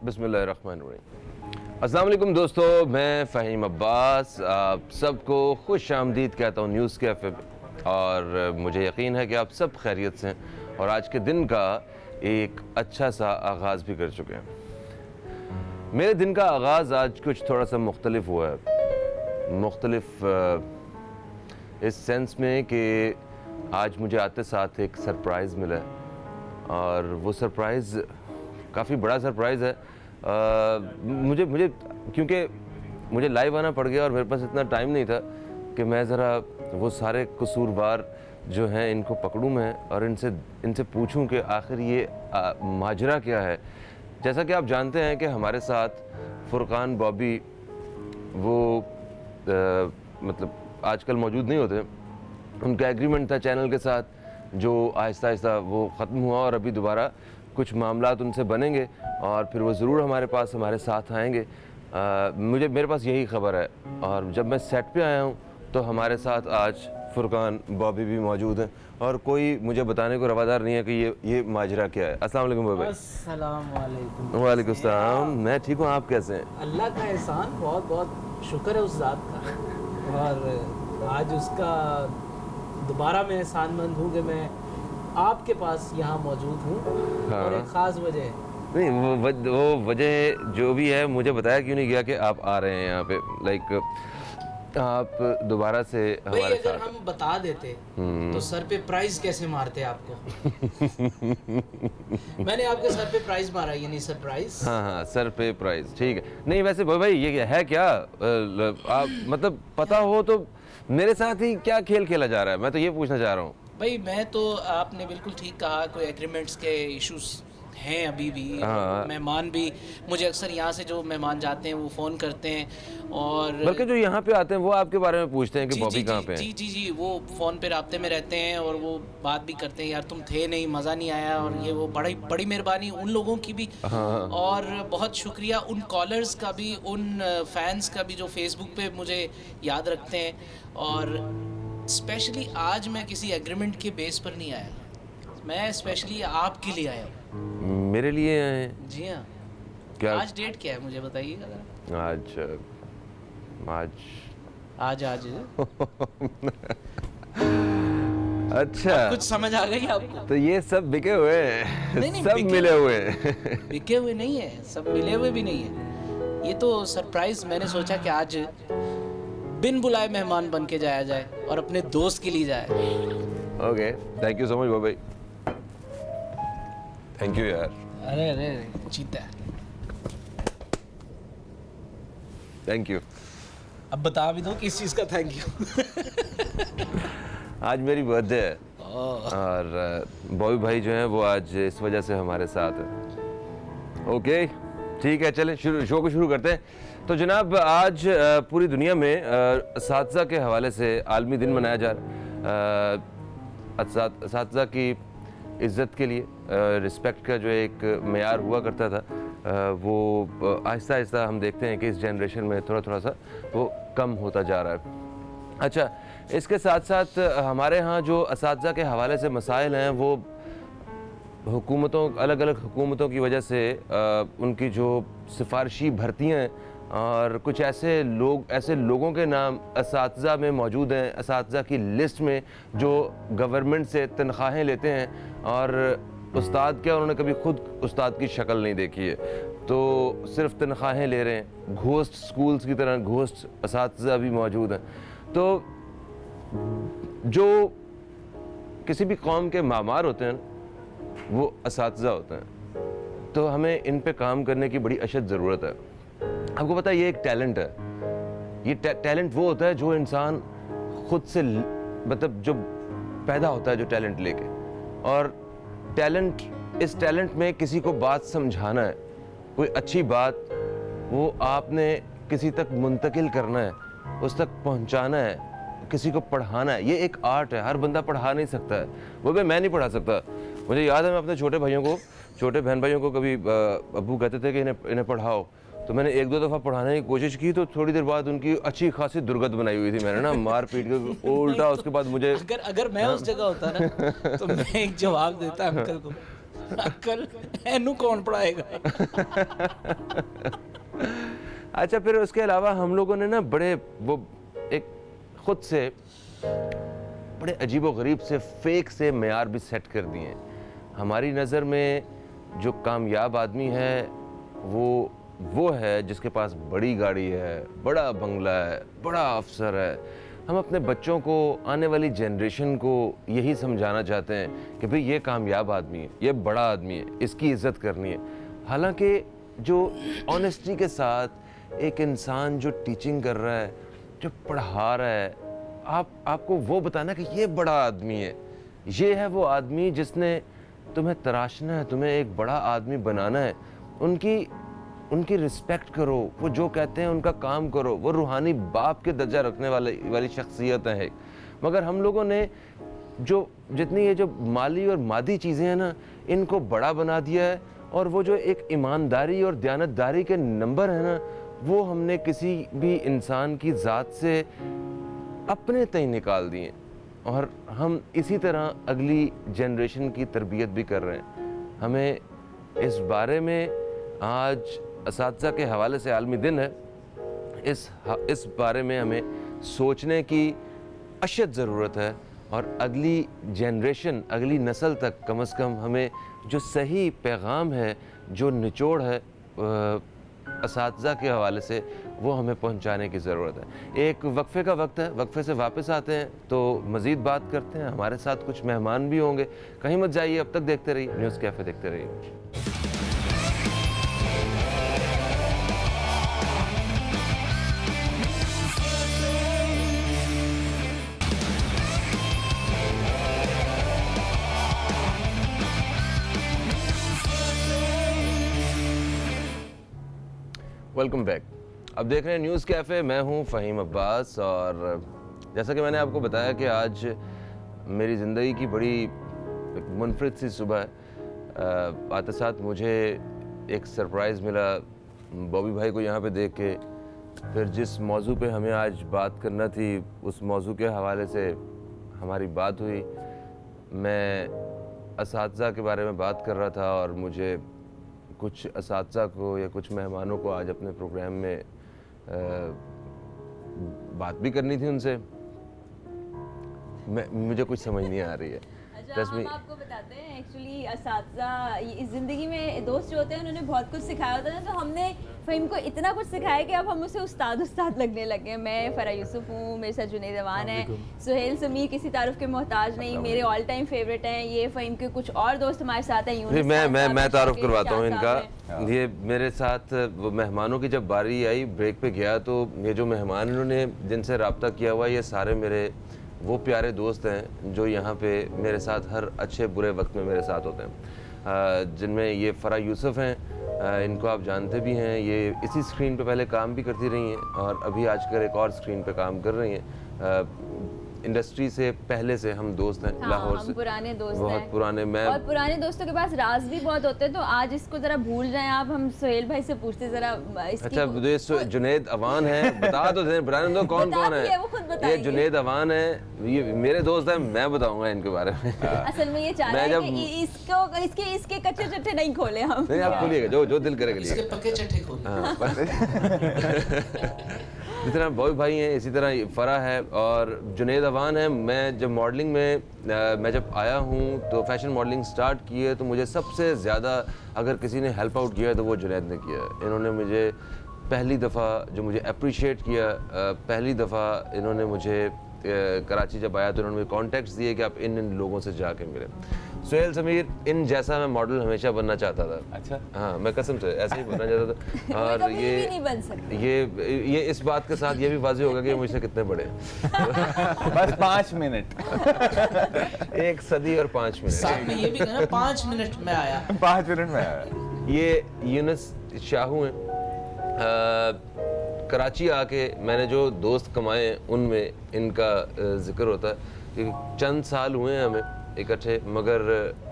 बिस्मिल्लाहिर्रहमानिर्रहीम। अस्सलाम वालेकुम दोस्तों, मैं फ़हीम अब्बास आप सबको खुश आमदीद कहता हूँ न्यूज़ कैफ़े पे। और मुझे यकीन है कि आप सब खैरियत से हैं और आज के दिन का एक अच्छा सा आगाज़ भी कर चुके हैं। मेरे दिन का आगाज़ आज कुछ थोड़ा सा मुख्तलिफ हुआ है। मुख्तलिफ इस सेंस में कि आज मुझे आते साथ एक सरप्राइज़ मिला है और वो सरप्राइज़ काफ़ी बड़ा सरप्राइज़ है। मुझे क्योंकि मुझे लाइव आना पड़ गया और मेरे पास इतना टाइम नहीं था कि मैं ज़रा वो सारे कसूरवार जो हैं इनको पकड़ूं मैं और इनसे पूछूं कि आखिर ये माजरा क्या है। जैसा कि आप जानते हैं कि हमारे साथ फुरकान बॉबी वो मतलब आजकल मौजूद नहीं होते। उनका एग्रीमेंट था चैनल के साथ जो आहिस्ता आहिस्ता वो ख़त्म हुआ और अभी दोबारा कुछ मामलात उनसे बनेंगे और फिर वो ज़रूर हमारे पास हमारे साथ आएंगे। मेरे पास यही ख़बर है और जब मैं सेट पे आया हूँ तो हमारे साथ आज फुरकान बॉबी भी मौजूद हैं और कोई मुझे बताने को रवादार नहीं है कि ये माजरा क्या है। अस्सलाम वालेकुम भाई। अस्सलाम वालेकुम। वालेकुम सलाम। मैं ठीक हूँ, आप कैसे हैं? अल्लाह का एहसान, बहुत बहुत शुक्र है उस ज़ात का। और आज उसका दोबारा मैं एहसानमंद हूँ कि मैं आपके पास यहाँ मौजूद हूँ। हाँ। और एक ख़ास वजह है। नहीं, वो वजह जो भी है मुझे बताया क्यों नहीं गया कि आप आ रहे हैं यहाँ पे। लाइक आप दोबारा से भाई हमारे अगर साथ। हम बता देते तो सर पे प्राइज कैसे मारते आपको? मैंने आपके सर पे प्राइज मारा, यानी सरप्राइज। हाँ, सर पे प्राइज, ठीक है। नहीं वैसे भाई ये है क्या? आप मतलब पता हो तो मेरे साथ ही क्या खेल खेला जा रहा है, मैं तो ये पूछना चाह रहा हूँ। भाई मैं तो, आपने बिल्कुल ठीक कहा, कोई एग्रीमेंट्स के इश्यूज हैं अभी भी। हाँ। मेहमान भी मुझे अक्सर यहाँ से जो मेहमान जाते हैं वो फ़ोन करते हैं और बल्कि जो यहाँ पे आते हैं वो आपके बारे में पूछते हैं कि जी बॉबी जी कहाँ जी पे जी है। जी जी वो फ़ोन पे राब्ते में रहते हैं और वो बात भी करते हैं, यार तुम थे नहीं, मज़ा नहीं आया, और ये वो बड़ी मेहरबानी उन लोगों की भी। हाँ। और बहुत शुक्रिया उन कॉलर्स का भी, उन फैंस का भी जो फेसबुक पे मुझे याद रखते हैं। और स्पेशली आज मैं किसी एग्रीमेंट के बेस पर नहीं आया, मैं स्पेशली आपके लिए आया हूँ। मेरे लिए आए हैं? जी हाँ। क्या आज डेट क्या है मुझे बताइएगा ज़रा। आज आज अच्छा, कुछ समझ आ गई आपको? तो ये सब बिके हुए हैं। नहीं, सब बिके मिले हुए हैं। बिके हुए नहीं है, सब मिले हुए भी नहीं है। ये तो सरप्राइज मैंने सोचा कि आज बिन बुलाए मेहमान बन के जाया जाए और अपने दोस्त के लिए जाए। Okay, thank you so much भाई। थैंक यू यार। अरे अरे जीता है। Thank you. अब बता भी दो किस चीज़ का थैंक यू। आज मेरी बर्थडे है और बॉबी भाई जो हैं वो आज इस वजह से हमारे साथ हैं। ओके ठीक है, चलें शो को शुरू करते हैं। तो जनाब आज पूरी दुनिया में असातिज़ा के हवाले से आलमी दिन मनाया जा रहा है। असातिज़ा की इज़्ज़त के लिए रिस्पेक्ट का जो एक मेयार हुआ करता था वो आहिस्ता आहिस्ता हम देखते हैं कि इस जनरेशन में थोड़ा थोड़ा सा वो कम होता जा रहा है। अच्छा, इसके साथ साथ हमारे यहाँ जो असातिज़ा के हवाले से मसाइल हैं वो हुकूमतों, अलग अलग हुकूमतों की वजह से उनकी जो सिफारशी भर्तियाँ हैं और कुछ ऐसे लोगों के नाम असातिज़ा में मौजूद हैं, असातिज़ा की लिस्ट में, जो गवर्नमेंट से तनख्वाहें लेते हैं और उस्ताद क्या, उन्होंने कभी खुद उस्ताद की शक्ल नहीं देखी है, तो सिर्फ तनख्वाहें ले रहे हैं। घोस्ट स्कूल्स की तरह घोस्ट असातिज़ा भी मौजूद हैं। तो जो किसी भी कौम के मामार होते हैं वो असातिज़ा होते हैं, तो हमें इन पे काम करने की बड़ी अशद ज़रूरत है। आपको पता है ये एक टैलेंट है। ये टैलेंट वो होता है जो इंसान खुद से मतलब जो पैदा होता है, जो टैलेंट लेके, और इस टैलेंट में किसी को बात समझाना है, कोई अच्छी बात वो आपने किसी तक मुंतकिल करना है, उस तक पहुंचाना है, किसी को पढ़ाना है। ये एक आर्ट है, हर बंदा पढ़ा नहीं सकता है। वो भी मैं नहीं पढ़ा सकता। मुझे याद है मैं अपने छोटे बहन भाइयों को कभी अब्बू कहते थे कि इन्हें पढ़ाओ, तो मैंने एक दो दफ़ा पढ़ाने की कोशिश की, तो थोड़ी देर बाद उनकी अच्छी खासी दुर्गत बनाई हुई थी मैंने ना, मार पीट के उल्टा। उसके बाद मुझे अगर मैं उस जगह होता ना तो मैं एक जवाब देता अंकल को, अक्ल एनू कौन पढ़ाएगा? अच्छा, फिर उसके अलावा हम लोगों ने ना बड़े वो एक खुद से बड़े अजीबोगरीब से फेक से मेयार भी सेट कर दिए हैं। हमारी नज़र में जो कामयाब आदमी है वो है जिसके पास बड़ी गाड़ी है, बड़ा बंगला है, बड़ा अफसर है। हम अपने बच्चों को, आने वाली जनरेशन को यही समझाना चाहते हैं कि भाई ये कामयाब आदमी है, ये बड़ा आदमी है, इसकी इज़्ज़त करनी है। हालांकि जो ऑनेस्टी के साथ एक इंसान जो टीचिंग कर रहा है, जो पढ़ा रहा है, आपको वो बताना कि ये बड़ा आदमी है, ये है वो आदमी जिसने तुम्हें तराशना है, तुम्हें एक बड़ा आदमी बनाना है। उनकी रिस्पेक्ट करो, वो जो कहते हैं उनका काम करो। वो रूहानी बाप के दर्जा रखने वाली शख्सियत है। मगर हम लोगों ने जितनी ये जो माली और मादी चीज़ें हैं ना, इनको बड़ा बना दिया है, और वो जो एक ईमानदारी और दयानतदारी के नंबर है ना, वो हमने किसी भी इंसान की ज़ात से अपने तय निकाल दिए, और हम इसी तरह अगली जनरेशन की तरबियत भी कर रहे हैं। हमें इस बारे में आज असातिज़ा के हवाले से आलमी दिन है, इस बारे में हमें सोचने की अशद ज़रूरत है, और अगली जनरेशन, अगली नस्ल तक कम से कम हमें जो सही पैगाम है, जो निचोड़ है असातिज़ा के हवाले से, वो हमें पहुंचाने की ज़रूरत है। एक वक्फ़े का वक्त है, वक्फ़े से वापस आते हैं तो मज़ीद बात करते हैं। हमारे साथ कुछ मेहमान भी होंगे, कहीं मत जाइए, अब तक देखते रहिए न्यूज़ कैफ़े, देखते रहिए। Welcome back. अब देख रहे हैं न्यूज़ कैफ़े, मैं हूं फ़हीम अब्बास, और जैसा कि मैंने आपको बताया कि आज मेरी ज़िंदगी की बड़ी मुनफरिद सी सुबह है। आते साथ मुझे एक सरप्राइज़ मिला बॉबी भाई को यहाँ पे देख के। फिर जिस मौजू पे हमें आज बात करना थी, उस मौजू के हवाले से हमारी बात हुई। मैं असातिज़ा के बारे में बात कर रहा था, और मुझे कुछ असातिज़ा को या कुछ मेहमानों को आज अपने प्रोग्राम में बात भी करनी थी उनसे। मुझे कुछ समझ नहीं आ रही है। अच्छा, हम आपको बताते हैं एक्चुअली असातिज़ा इस ज़िंदगी में दोस्त जो होते हैं उन्होंने बहुत कुछ सिखाया होता है, तो हमने फ़हीम को इतना कुछ सिखाया कि अब हम उसे उस्ताद लगने लगे हैं। मैं फ़रा यूसुफ हूँ, मेरे साथ जुनैद अवान है, सुहेल समीर किसी तारुफ के मोहताज नहीं, मेरे ऑल टाइम फेवरेट हैं। ये फ़हीम के कुछ और दोस्त हमारे साथ हैं, यूनुस मैं तारुफ करवाता हूँ इनका। ये मेरे साथ वो मेहमानों की जब बारी आई, ब्रेक पे गया, तो ये जो मेहमान इन्होंने जिनसे रब्ता किया हुआ, ये सारे मेरे वो प्यारे दोस्त हैं जो यहाँ पे मेरे साथ हर अच्छे बुरे वक्त में मेरे साथ होते हैं। जिनमें ये फ़रा यूसुफ हैं, इनको आप जानते भी हैं। ये इसी स्क्रीन पे पहले काम भी करती रही हैं, और अभी आजकल एक और स्क्रीन पे काम कर रही हैं। इंडस्ट्री से पहले से हम दोस्त हैं, हाँ, लाहौर हम से पुराने दोस्त बहुत हैं। पुराने। मैं और पुराने दोस्तों के पास राज भी बहुत होते हैं, तो आज इसको ज़रा भूल जाएं आप। हम सुहेल भाई से पूछते ज़रा इसकी। अच्छा, ये जुनैद अवान है, बता तो दें पुराने दोस्त कौन कौन है। वो खुद ये बताएंगे। जुनैद अवान है, ये मेरे दोस्त हैं, मैं बताऊंगा इनके बारे में। असल में ये चाह रहा है कि इसके कच्चे चट्टे नहीं खोले हम। नहीं, आप खोलिएगा जो दिल करेगा इसके पक्के चट्टे खोल। जिस तरह बॉबी भाई हैं, इसी तरह फ़रा है और जुनैद अवान है। मैं जब मॉडलिंग में मैं जब आया हूँ तो फैशन मॉडलिंग स्टार्ट की है, तो मुझे सबसे ज़्यादा अगर किसी ने हेल्प आउट किया है तो वो जुनैद ने किया है। इन्होंने मुझे पहली दफ़ा जो मुझे अप्रिशिएट किया, पहली दफ़ा इन्होंने मुझे कराची जब आया तो इन्होंने मुझे कॉन्टैक्ट्स दिए कि आप इन लोगों से जाके मिलें। सुहेल समीर, इन जैसा मैं मॉडल हमेशा बनना चाहता था। अच्छा, हाँ, मैं कसम से ऐसे ही बनना चाहता था। और कभी भी नहीं बन सकते। ये इस बात के साथ ये भी वाज़ेह होगा कि ये मुझसे कितने बड़े हैं। बस 5 मिनट 1 सदी और 5 मिनट। साथ में ये भी कहना 5 मिनट में आया। 5 मिनट में आया। ये यूनुस शाहू हैं। कराची आके मैंने जो दोस्त कमाए उनमें इनका जिक्र होता है कि चंद साल हुए हैं हमें इकट्ठे, मगर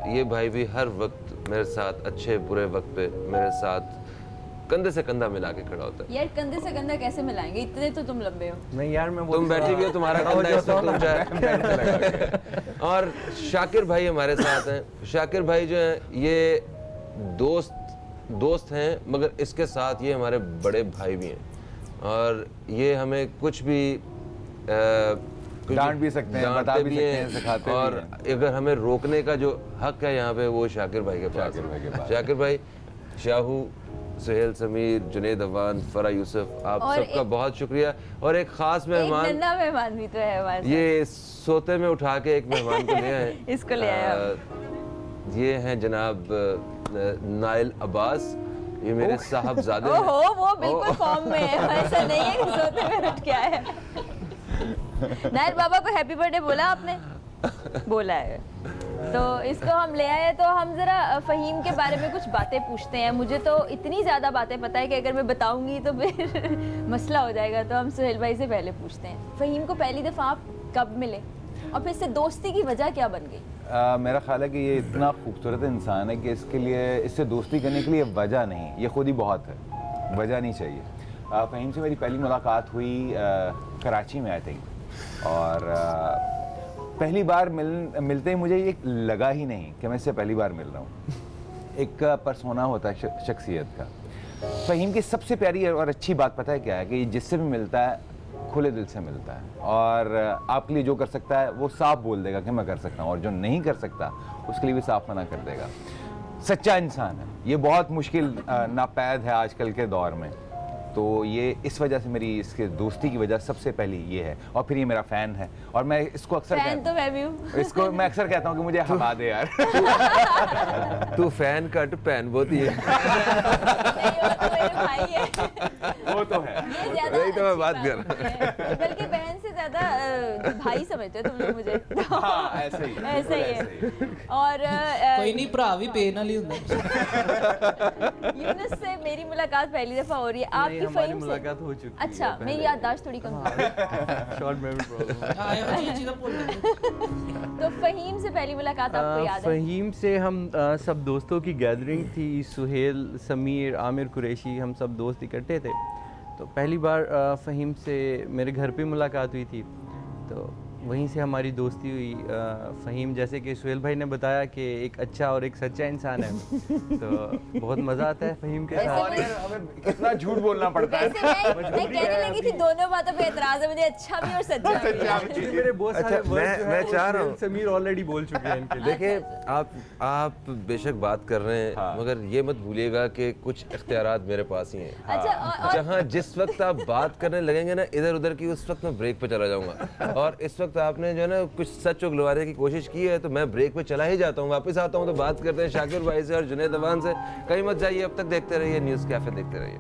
ये भाई भी हर वक्त मेरे साथ अच्छे बुरे वक्त पे मेरे साथ कंधे से कंधा मिला के खड़ा होता है। यार कंधे से कंधा कैसे मिलाएंगे, इतने तो तुम लंबे हो। नहीं यार मैं तुम बैठी भी हो, तुम्हारा कंधा इस वक्त ऊंचा है। और शाकिर भाई हमारे साथ हैं। शाकिर भाई जो हैं ये दोस्त हैं, मगर इसके साथ ये हमारे बड़े भाई भी हैं और ये हमें कुछ भी डांट भी सकते हैं, बता भी सकते हैं, सिखाते भी और अगर हमें रोकने का जो हक है यहाँ पे वो शाकिर भाई के पास है। शाकिर भाई, शाहू, सुहेल समीर, जुनेद अवान, फरा यूसुफ, आप और सबका बहुत शुक्रिया। और एक खास एक मेहमान, नन्हा मेहमान भी तो है हमारे साथ। ये सोते में उठा के एक मेहमान को ले आए। इसको ले आए ये हैं जनाब नाइल अब्बास, ये मेरे साहबजादे हैं। ओहो, वो बिल्कुल फॉर्म में है, ऐसा नहीं है कि सोते में उठ के आया है। नायर बाबा को हैप्पी बर्थडे बोला आपने? बोला है। तो इसको हम ले आए, तो हम जरा फ़हीम के बारे में कुछ बातें पूछते हैं। मुझे तो इतनी ज़्यादा बातें पता है कि अगर मैं बताऊंगी तो फिर मसला हो जाएगा। तो हम सुहेल भाई से पहले पूछते हैं, फ़हीम को पहली दफ़ा आप कब मिले और फिर से दोस्ती की वजह क्या बन गई? मेरा ख्याल है कि ये इतना खूबसूरत इंसान है कि इसके लिए, इससे दोस्ती करने के लिए वजह नहीं, ये खुद ही बहुत है, वजह नहीं चाहिए। फ़हीम से मेरी पहली मुलाकात हुई कराची में आई थिंक, और पहली बार मिलते ही मुझे ये लगा ही नहीं कि मैं इससे पहली बार मिल रहा हूँ। एक पर्सोना होता है शख्सियत का। फ़हीम की सबसे प्यारी और अच्छी बात पता है क्या है कि जिससे भी मिलता है खुले दिल से मिलता है और आपके लिए जो कर सकता है वो साफ बोल देगा कि मैं कर सकता हूँ, और जो नहीं कर सकता उसके लिए भी साफ मना कर देगा। सच्चा इंसान है, ये बहुत मुश्किल नापैद है आजकल के दौर में। तो ये इस वजह से मेरी इसके दोस्ती की वजह सबसे पहली ये है, और फिर ये मेरा फ़ैन है और मैं इसको अक्सर तो मैं भी हूँ। इसको मैं अक्सर कहता हूँ कि मुझे हवा दे यार। तू फैन कट पैन बहुत ही है। नहीं, वो तो मेरे भाई है। वो तो है, ये ज्यादा वही तो मैं अच्छी बात कर होती है। बल्कि बहन से ज्यादा भाई समझते हो तुम लोग मुझे। हाँ, ऐसे ही ऐसा ही है। और कोई नहीं, भरा भी पे नाल ही हुंदा। यूनुस से मेरी मुलाकात पहली दफा हो रही है, आपकी हमारी फ़हीम से? मुलाकात हो चुकी है अच्छा, मेरी याददाश्त थोड़ी कम है। Short memory problem. हां, ये चीज़ बोल रहे। तो फ़हीम से पहली मुलाकात आपको याद है? फ़हीम से हम सब दोस्तों की गैदरिंग थी, सुहेल, समीर, आमिर कुरैशी, हम सब दोस्त इकट्ठे थे। तो पहली बार फ़हीम से मेरे घर पे मुलाकात हुई थी, तो वहीं से हमारी दोस्ती हुई। फ़हीम, जैसे कि सुहेल भाई ने बताया कि एक अच्छा और एक सच्चा इंसान है, तो बहुत मज़ा आता है फ़हीम के साथ। और यार हमें कितना झूठ बोलना पड़ता है। वैसे मैं कहने लगी थी दोनों बातों पे एतराज़ है मुझे, अच्छा भी और सच्चा भी। Actually मेरे बहुत सारे अच्छा, words जो मैं है वो चाह रहा सुहेल, हूँ। समीर ऑलरेडी बोल चुके हैं इनके लिए। देखिए आप बेशक बात कर रहे हैं, हाँ। मगर ये मत भूलिएगा कि कुछ इख्तियारात मेरे पास ही हैं। अच्छा, और जहाँ जिस वक्त आप बात करने लगेंगे ना इधर उधर की, उस वक्त मैं ब्रेक पे चला जाऊंगा। और इस वक्त आपने जो है ना कुछ सच उगलवाने की कोशिश की है, तो मैं ब्रेक पे चला ही जाता हूँ, वापस आता हूँ तो बात करते हैं शाकिर भाई से और जुनेद अवान से। कहीं मत जाइए, अब तक देखते रहिए न्यूज़ कैफे, देखते रहिए।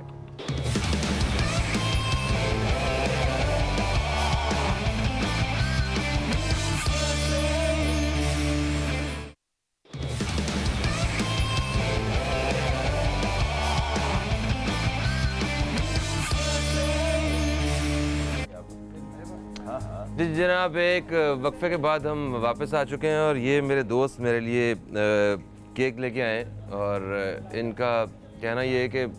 जी जनाब, एक वक्फे के बाद हम वापस आ चुके हैं और ये मेरे दोस्त मेरे लिए केक लेके आए हैं। और इनका कहना ये है कि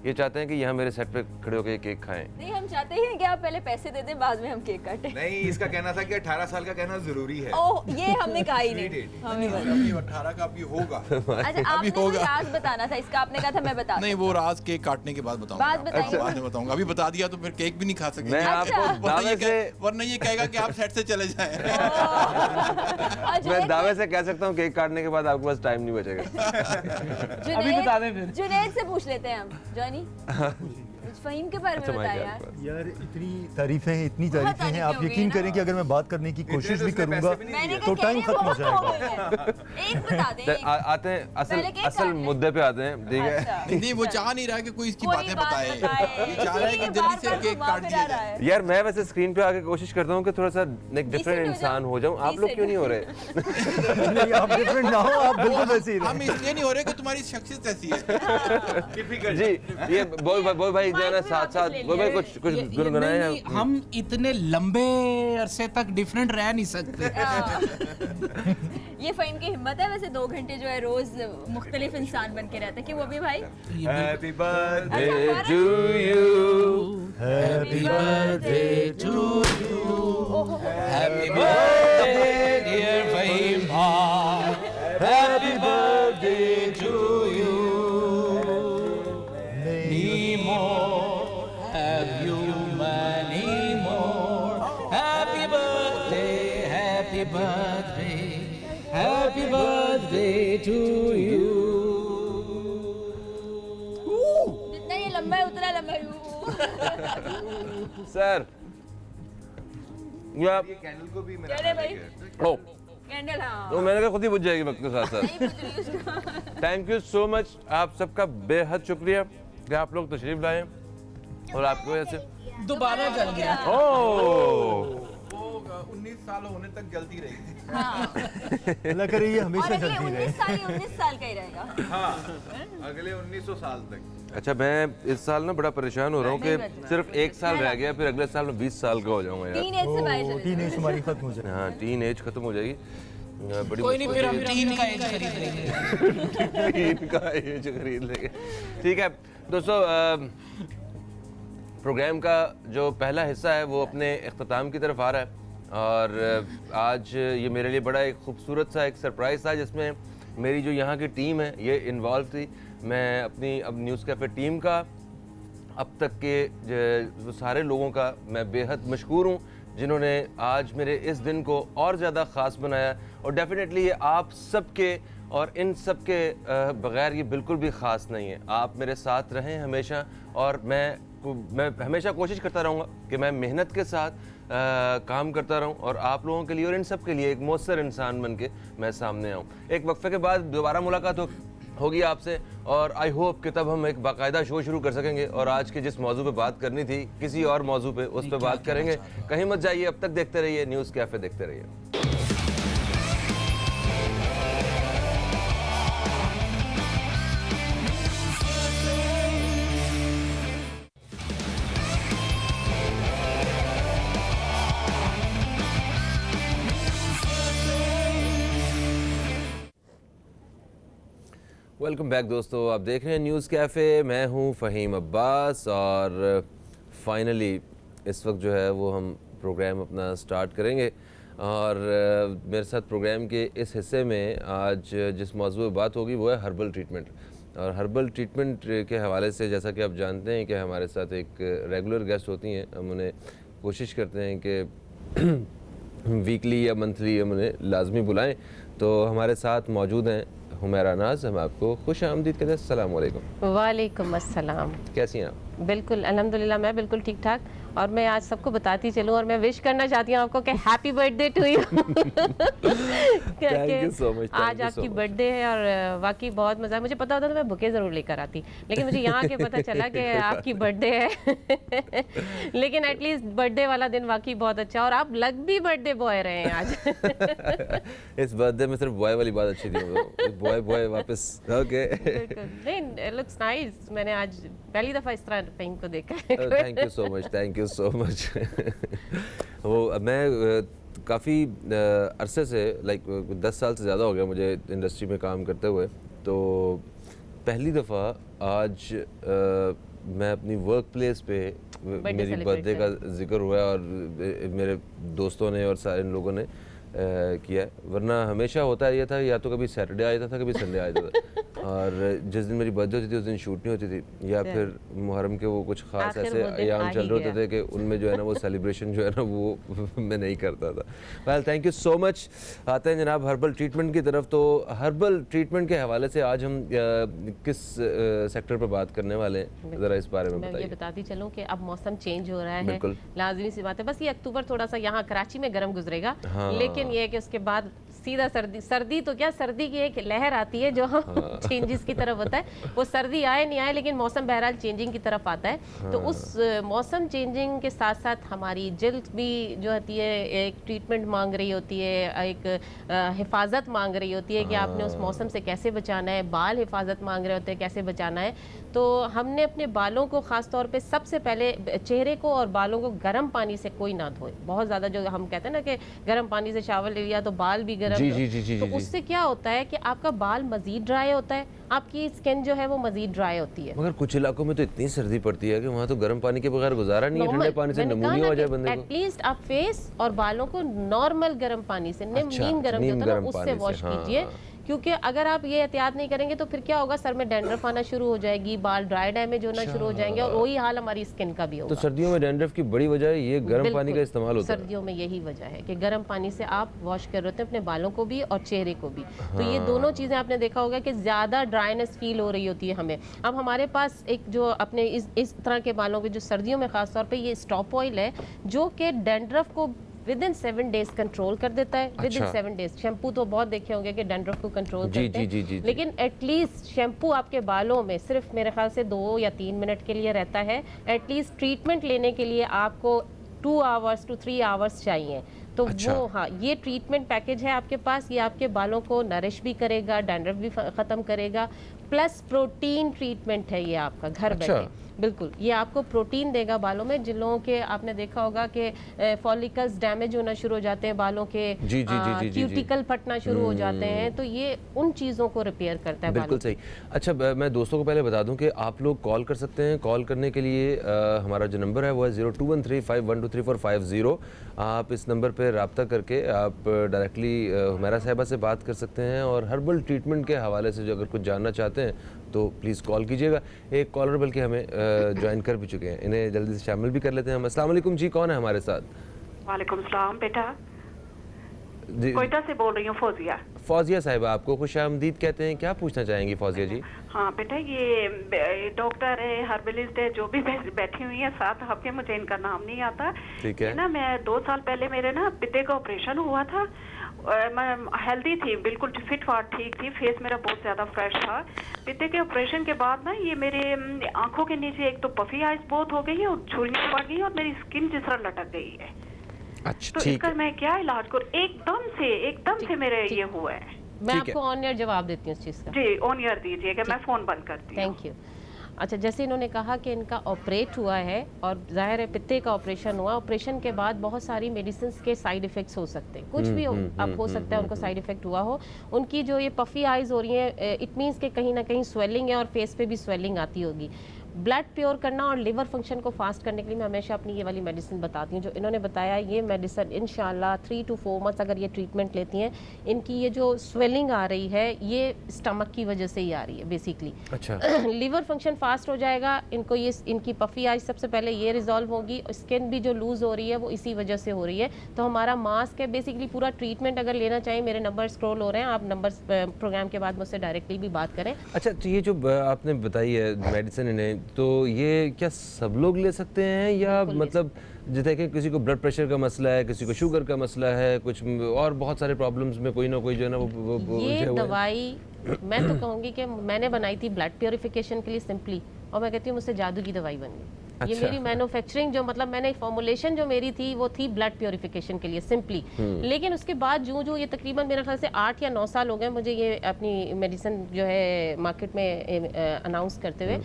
ये चाहते हैं कि यहाँ मेरे सेट पे खड़े होकर केक खाएं। नहीं, हम चाहते हैं कि आप पहले पैसे दे दें, बाद में हम केक काटें। नहीं, इसका कहना था कि 18 साल का कहना जरूरी है। ओह, ये हमने कहा ही नहीं, हमें बता। अभी 18 का अभी होगा। अच्छा, आपने कोई राज बताना था इसका, आपने कहा था मैं बता नहीं, वो राज केक काटने के बाद बताऊंगा। बाद बताएंगे। बाद में बताऊंगा, अभी बता दिया तो फिर केक भी नहीं खा सकेंगे। मैं आपको दावे से वरना ये कहेगा कि आप सेट से चले जाएं। मैं दावे से कह सकता हूँ केक काटने के बाद आपके पास टाइम नहीं बचेगा। अभी बता दें फिर। जुनैद से पूछ लेते हैं हम। जॉनी, फ़हीम के बारे में बताया यार। यार इतनी तारीफें हैं, इतनी बहुत तारीफें हैं, तारीफें आप हो गई यकीन ना। करें कि अगर मैं बात करने की कोशिश भी करूंगा मैंने तो कहा टाइम कहने खत्म हो बहुत हो जाएगा। गए हैं। एक बता दें, एक। आते हैं पहले केक असल काट लें। मुद्दे पे आते हैं, ठीक है। अच्छा। नहीं, वो चाह नहीं रहा कि कोई इसकी कोई बातें बात बताए। बताए। ये चाह रहा है कि इसीलिए जल्दी से बार-बार केक घुमा काट फिरा दिया रहा जाए। है। यार मैं वैसे स्क्रीन पे आके कोशिश करता हूँ कि थोड़ा सा एक डिफरेंट Decent हो इंसान जाओ। हो जाऊँ। आप लोग क्यों नहीं हो रहे? नहीं, आप डिफरेंट ना हो, आप बिल्कुल वैसे ही हम रहें। इसलिए नहीं हो रहे कि तुम्हारी शख्सियत ऐसी है। जी, ये बॉय भाई जो है गाना भी साथ वापस साथ ले वो लिया। भी कुछ ये गुनगुनाए नहीं, हम इतने लंबे अरसे तक डिफरेंट रह नहीं सकते। ये फ़हीम की हिम्मत है वैसे 2 घंटे जो है रोज मुख्तलिफ इंसान बन के रहता है कि वो भी भाई हैप्पी बर्थडे अच्छा, to you happy birthday to you, happy birthday dear Fahim भाई, happy birthday to you, many more, have you many more, happy birthday, happy birthday, happy birthday to you. जितना ये लंबा है उतना लंबा है। सर या कैंडल को भी चले भाई ओ कैंडल हाँ तो मैंने कहा खुद ही बुझ जाएगी वक्त के साथ साथ। नहीं बुझ रही उसका। थैंक यू सो मच, आप सबका बेहद शुक्रिया कि आप लोग तशरीफ लाए और आपकी वजह से दोबारा चल गया। ओह 19 साल होने तक जलती रही। अल्लाह करे ये और हमेशा अगले चलती रहे 19 साल का ही रहेगा। अगले 1900 साल तक। अच्छा, मैं इस साल ना बड़ा परेशान हो रहा हूँ नहीं कि बचना। सिर्फ 1 साल रह गया, फिर अगले साल में 20 साल का हो जाऊंगा यार। 3 एज से बाहर चले टीन एज हमारी खत्म हो जाए। हाँ, टीन एज खत्म हो जाएगी। बड़ी कोई नहीं, फिर हम 3 का एज खरीद लेंगे। टीन का एज खरीद लेंगे। ठीक है दोस्तों, प्रोग्राम का जो पहला हिस्सा है वो अपने इख्तिताम की तरफ आ रहा है और आज ये मेरे लिए बड़ा एक खूबसूरत सा एक सरप्राइज़ था जिसमें मेरी जो यहाँ की टीम है ये इन्वॉल्व थी। मैं अपनी अब न्यूज़ कैफ़े टीम का, अब तक के वो सारे लोगों का मैं बेहद मशकूर हूँ जिन्होंने आज मेरे इस दिन को और ज़्यादा ख़ास बनाया। और डेफिनेटली ये आप सबके और इन सब के बग़ैर ये बिल्कुल भी ख़ास नहीं है। आप मेरे साथ रहें हमेशा और मैं हमेशा कोशिश करता रहूँगा कि मैं मेहनत के साथ काम करता रहूँ और आप लोगों के लिए और इन सब के लिए एक मौसर इंसान बन के मैं सामने आऊँ। एक वक्फे के बाद दोबारा मुलाकात होगी आपसे और आई होप कि तब हम एक बाकायदा शो शुरू कर सकेंगे और आज के जिस मौजू पे बात करनी थी किसी और मौजू पे उस पे बात करेंगे। कहीं मत जाइए, अब तक देखते रहिए न्यूज़ कैफ़े, देखते रहिए। वेलकम बैक दोस्तों, आप देख रहे हैं न्यूज़ कैफ़े। मैं हूं फ़हीम अब्बास और फाइनली इस वक्त जो है वो हम प्रोग्राम अपना स्टार्ट करेंगे और मेरे साथ प्रोग्राम के इस हिस्से में आज जिस मौजू पर बात होगी वो है हर्बल ट्रीटमेंट। और हर्बल ट्रीटमेंट के हवाले से जैसा कि आप जानते हैं कि हमारे साथ एक रेगुलर गेस्ट होती हैं, हम उन्हें कोशिश करते हैं कि वीकली या मंथली हम उन्हें लाजमी बुलाएं। तो हमारे साथ मौजूद हैं हुमैरा नाज, हम आपको खुश आमदीद कहते हैं। अस्सलाम वालेकुम। वालेकुम अस्सलाम। कैसी हैं आप? बिल्कुल अल्हम्दुलिल्लाह, मैं बिल्कुल ठीक ठाक। और मैं आज सबको बताती चलूँ और मैं विश करना चाहती हूँ आपको कि happy birthday to you. Thank you so much, thank आज you so आपकी much. बर्थडे है और वाकई बहुत मज़ा है। मुझे पता होता तो मैं बुके ज़रूर लेकर आती, लेकिन मुझे यहाँ के पता चला कि आपकी बर्थडे है। लेकिन एटलीस्ट बर्थडे वाला दिन वाकई बहुत अच्छा और आप लग भी बर्थडे बॉय रहे हैं आज। इस बर्थडे में सिर्फ बॉय वाली बात अच्छी थी, बॉय बॉय वापस। ओके, बिल्कुल नहीं, लुक्स नाइस। मैंने आज पहली दफ़ा इस तरह फ़हीम को देखा है। Thank you so much, thank you so much. वो मैं काफ़ी अरसे से लाइक 10 साल से ज़्यादा हो गया मुझे इंडस्ट्री में काम करते हुए। तो पहली दफ़ा आज मैं अपनी वर्क प्लेस पे मेरी celebrate बर्थडे का जिक्र हुआ और मेरे दोस्तों ने और सारे लोगों ने किया। वरना हमेशा होता ये था या तो कभी सैटरडे आ जाता था, कभी संडे आ जाता था। और जिस दिन मेरी बर्थडे होती थी उस दिन शूट नहीं होती थी, या फिर मुहर्रम के वो कुछ ख़ास आखिर ऐसे वो दिन अयाम आ चल ही रहे होते गया। थे कि उनमें जो है ना वो सेलिब्रेशन जो है ना वो मैं नहीं करता था। Well thank you so much. आते हैं जनाब हर्बल ट्रीटमेंट की तरफ। तो हर्बल ट्रीटमेंट के हवाले से आज हम किस सेक्टर पर बात करने वाले हैं, ज़रा इस बारे में मैं ये बताइए। बताती चलूं कि अब मौसम चेंज हो रहा है, बिल्कुल। लाजमी सी बात है। बस ये अक्टूबर थोड़ा सा यहाँ कराची में गर्म गुजरेगा, हाँ। लेकिन ये है कि उसके बाद सीधा सर्दी। सर्दी तो क्या, सर्दी की एक लहर आती है जो चेंजेस की तरफ होता है। वो सर्दी आए नहीं आए, लेकिन मौसम बहरहाल चेंजिंग की तरफ आता है। तो उस मौसम चेंजिंग के साथ साथ हमारी जिल्द भी जो होती है एक ट्रीटमेंट मांग रही होती है, एक हिफाजत मांग रही होती है कि आपने उस मौसम से कैसे बचाना है। बाल हिफाजत मांग रहे होते हैं कैसे बचाना है। तो हमने अपने बालों को ख़ास तौर पे सबसे पहले चेहरे को और बालों को गर्म पानी से कोई ना धोए। बहुत ज़्यादा जो हम कहते हैं ना कि गर्म पानी से शावर ले लिया तो बाल भी गर्म, तो उससे क्या होता है कि आपका बाल मज़ीद ड्राई होता है, आपकी स्किन जो है वो मज़ीद ड्राई होती है। मगर कुछ इलाकों में तो इतनी सर्दी पड़ती है कि वहाँ तो गर्म पानी के बगैर गुजारा नहीं है, ठंडे पानी से नमूनिया हो जाए बंदे को। एटलीस्ट आप फेस और बालों को नॉर्मल गर्म पानी से, नीम गर्म जो होता है ना, उससे वॉश कीजिए। क्योंकि अगर आप ये एहतियात नहीं करेंगे तो फिर क्या होगा, सर में डैंड्रफ आना शुरू हो जाएगी, बाल ड्राई डैमेज होना शुरू हो जाएंगे, और वही हाल हमारी स्किन का भी होगा। तो सर्दियों में डैंड्रफ की बड़ी वजह ये गर्म पानी का इस्तेमाल होता है। सर्दियों में यही वजह है कि गर्म पानी से आप वॉश कर रहे होते हैं अपने बालों को भी और चेहरे को भी। तो ये दोनों चीज़ें आपने देखा होगा कि ज़्यादा ड्राइनेस फील हो रही होती है हमें। अब हमारे पास एक जो अपने इस तरह के बालों के जो सर्दियों में ख़ास तौर पर ये स्टॉप ऑयल है जो कि डैंड्रफ को विदिन 7 डेज कंट्रोल कर देता है। विदिन 7 डेज शैम्पू तो बहुत देखे होंगे कि डैंड्रफ को कंट्रोल करते हैं, लेकिन एटलीस्ट शैम्पू आपके बालों में सिर्फ मेरे ख्याल से 2 या 3 मिनट के लिए रहता है। एटलीस्ट ट्रीटमेंट लेने के लिए आपको 2 आवर्स to 3 आवर्स चाहिए। तो वो हाँ, ये ट्रीटमेंट पैकेज है आपके पास। ये आपके बालों को नरिश भी करेगा, डैंड्रफ भी ख़त्म करेगा, प्लस प्रोटीन ट्रीटमेंट है ये आपका घर बैठे। बिल्कुल, ये आपको प्रोटीन देगा बालों में। जिन लोगों के आपने देखा होगा कि फॉलिकल्स डैमेज होना शुरू हो जाते हैं बालों के, क्यूटिकल फटना शुरू हो जाते हैं, तो ये उन चीज़ों को रिपेयर करता है। बिल्कुल सही। अच्छा, मैं दोस्तों को पहले बता दूं कि आप लोग कॉल कर सकते हैं। कॉल करने के लिए हमारा जो नंबर है वो है 0213512345 आप इस नंबर पर रब्ता करके आप डायरेक्टली हुमैरा साहिबा से बात कर सकते हैं, और हर्बल ट्रीटमेंट के हवाले से जो अगर कुछ जानना चाहते हैं तो प्लीज़ कॉल कीजिएगा। एक कॉलर बल्कि हमें ज्वाइन कर भी चुके हैं, इन्हें जल्दी से शामिल भी कर लेते हैं हम। अस्सलाम वालेकुम जी, कौन है हमारे साथ? वालेकुम सलाम बेटा, कोयटा से बोल रही हूँ, फौजिया। फौजिया साहिबा, आपको खुशामदीद कहते हैं। क्या पूछना चाहेंगी फौजिया जी? हाँ बेटा, ये डॉक्टर है, हर्बलिस्ट है, जो भी बैठी हुई है 7 हफ्ते, मुझे इनका नाम नहीं आता। ठीक है ना, मैं 2 साल पहले मेरे ना पित्ते का ऑपरेशन हुआ था। मैं हेल्दी थी, बिल्कुल फिट फाट ठीक थी, फेस मेरा बहुत ज़्यादा फ्रेश था। पित्ते के ऑपरेशन के बाद ना ये मेरे आंखों के नीचे एक तो पफी आइज बहुत हो गई है और झुर्रियाँ पड़ गई है और मेरी स्किन जिस तरह लटक गई है। अच्छा, तो इसका मैं क्या इलाज करूँ? एकदम से मेरे ये हुआ है। मैं आपको ऑन एयर जवाब देती हूँ इस चीज़ का। जी, ऑन एयर दीजिएगा, मैं फ़ोन बंद करती हूँ। Thank you. अच्छा, जैसे इन्होंने कहा कि इनका ऑपरेट हुआ है और ज़ाहिर है पित्ते का ऑपरेशन हुआ, ऑपरेशन के बाद बहुत सारी मेडिसिन के साइड इफ़ेक्ट्स हो सकते हैं, कुछ भी अब हो सकता है उनको साइड इफ़ेक्ट हुआ हो। उनकी जो ये पफ़ी आइज़ हो रही हैं, इट मीन्स कि कहीं ना कहीं स्वेलिंग है और फेस पे भी स्वेलिंग आती होगी। ब्लड प्योर करना और लिवर फंक्शन को फास्ट करने के लिए मैं हमेशा अपनी ये वाली मेडिसिन बताती हूँ जो इन्होंने बताया। ये मेडिसिन इंशाल्लाह 3 to 4 मंथ्स अगर ये ट्रीटमेंट लेती हैं, इनकी ये जो स्वेलिंग आ रही है ये स्टमक की वजह से ही आ रही है बेसिकली। अच्छा। लिवर फंक्शन फास्ट हो जाएगा, इनको ये इनकी पफी आइज सबसे पहले ये रिजॉल्व होगी। स्किन भी जो लूज हो रही है वो इसी वजह से हो रही है। तो हमारा मास्क है बेसिकली पूरा ट्रीटमेंट। अगर लेना चाहिए, मेरे नंबर स्क्रॉल हो रहे हैं, आप नंबर प्रोग्राम के बाद मुझसे डायरेक्टली भी बात करें। अच्छा, तो ये जो आपने बताई है मेडिसिन इन्हें, तो ये क्या सब लोग ले सकते हैं या मतलब जैसे कि किसी को ब्लड प्रेशर का मसला है, किसी को शुगर का मसला है, कुछ और बहुत सारे प्रॉब्लम्स में कोई ना कोई जो है ना वो ये दवाई मैं तो कहूँगी कि मैंने बनाई थी ब्लड प्योरिफिकेशन के लिए सिंपली, और मैं कहती हूँ मुझसे जादू की दवाई बन गई। अच्छा। ये मेरी मैन्युफैक्चरिंग जो मतलब मैंने फॉर्मुलेशन जो मेरी थी वो थी ब्लड प्योरिफिकेशन के लिए सिंपली। लेकिन उसके बाद जो ये तकरीबन मेरे ख्याल से 8 या 9 साल हो गए मुझे ये अपनी मेडिसिन जो है मार्केट में अनाउंस करते हुए।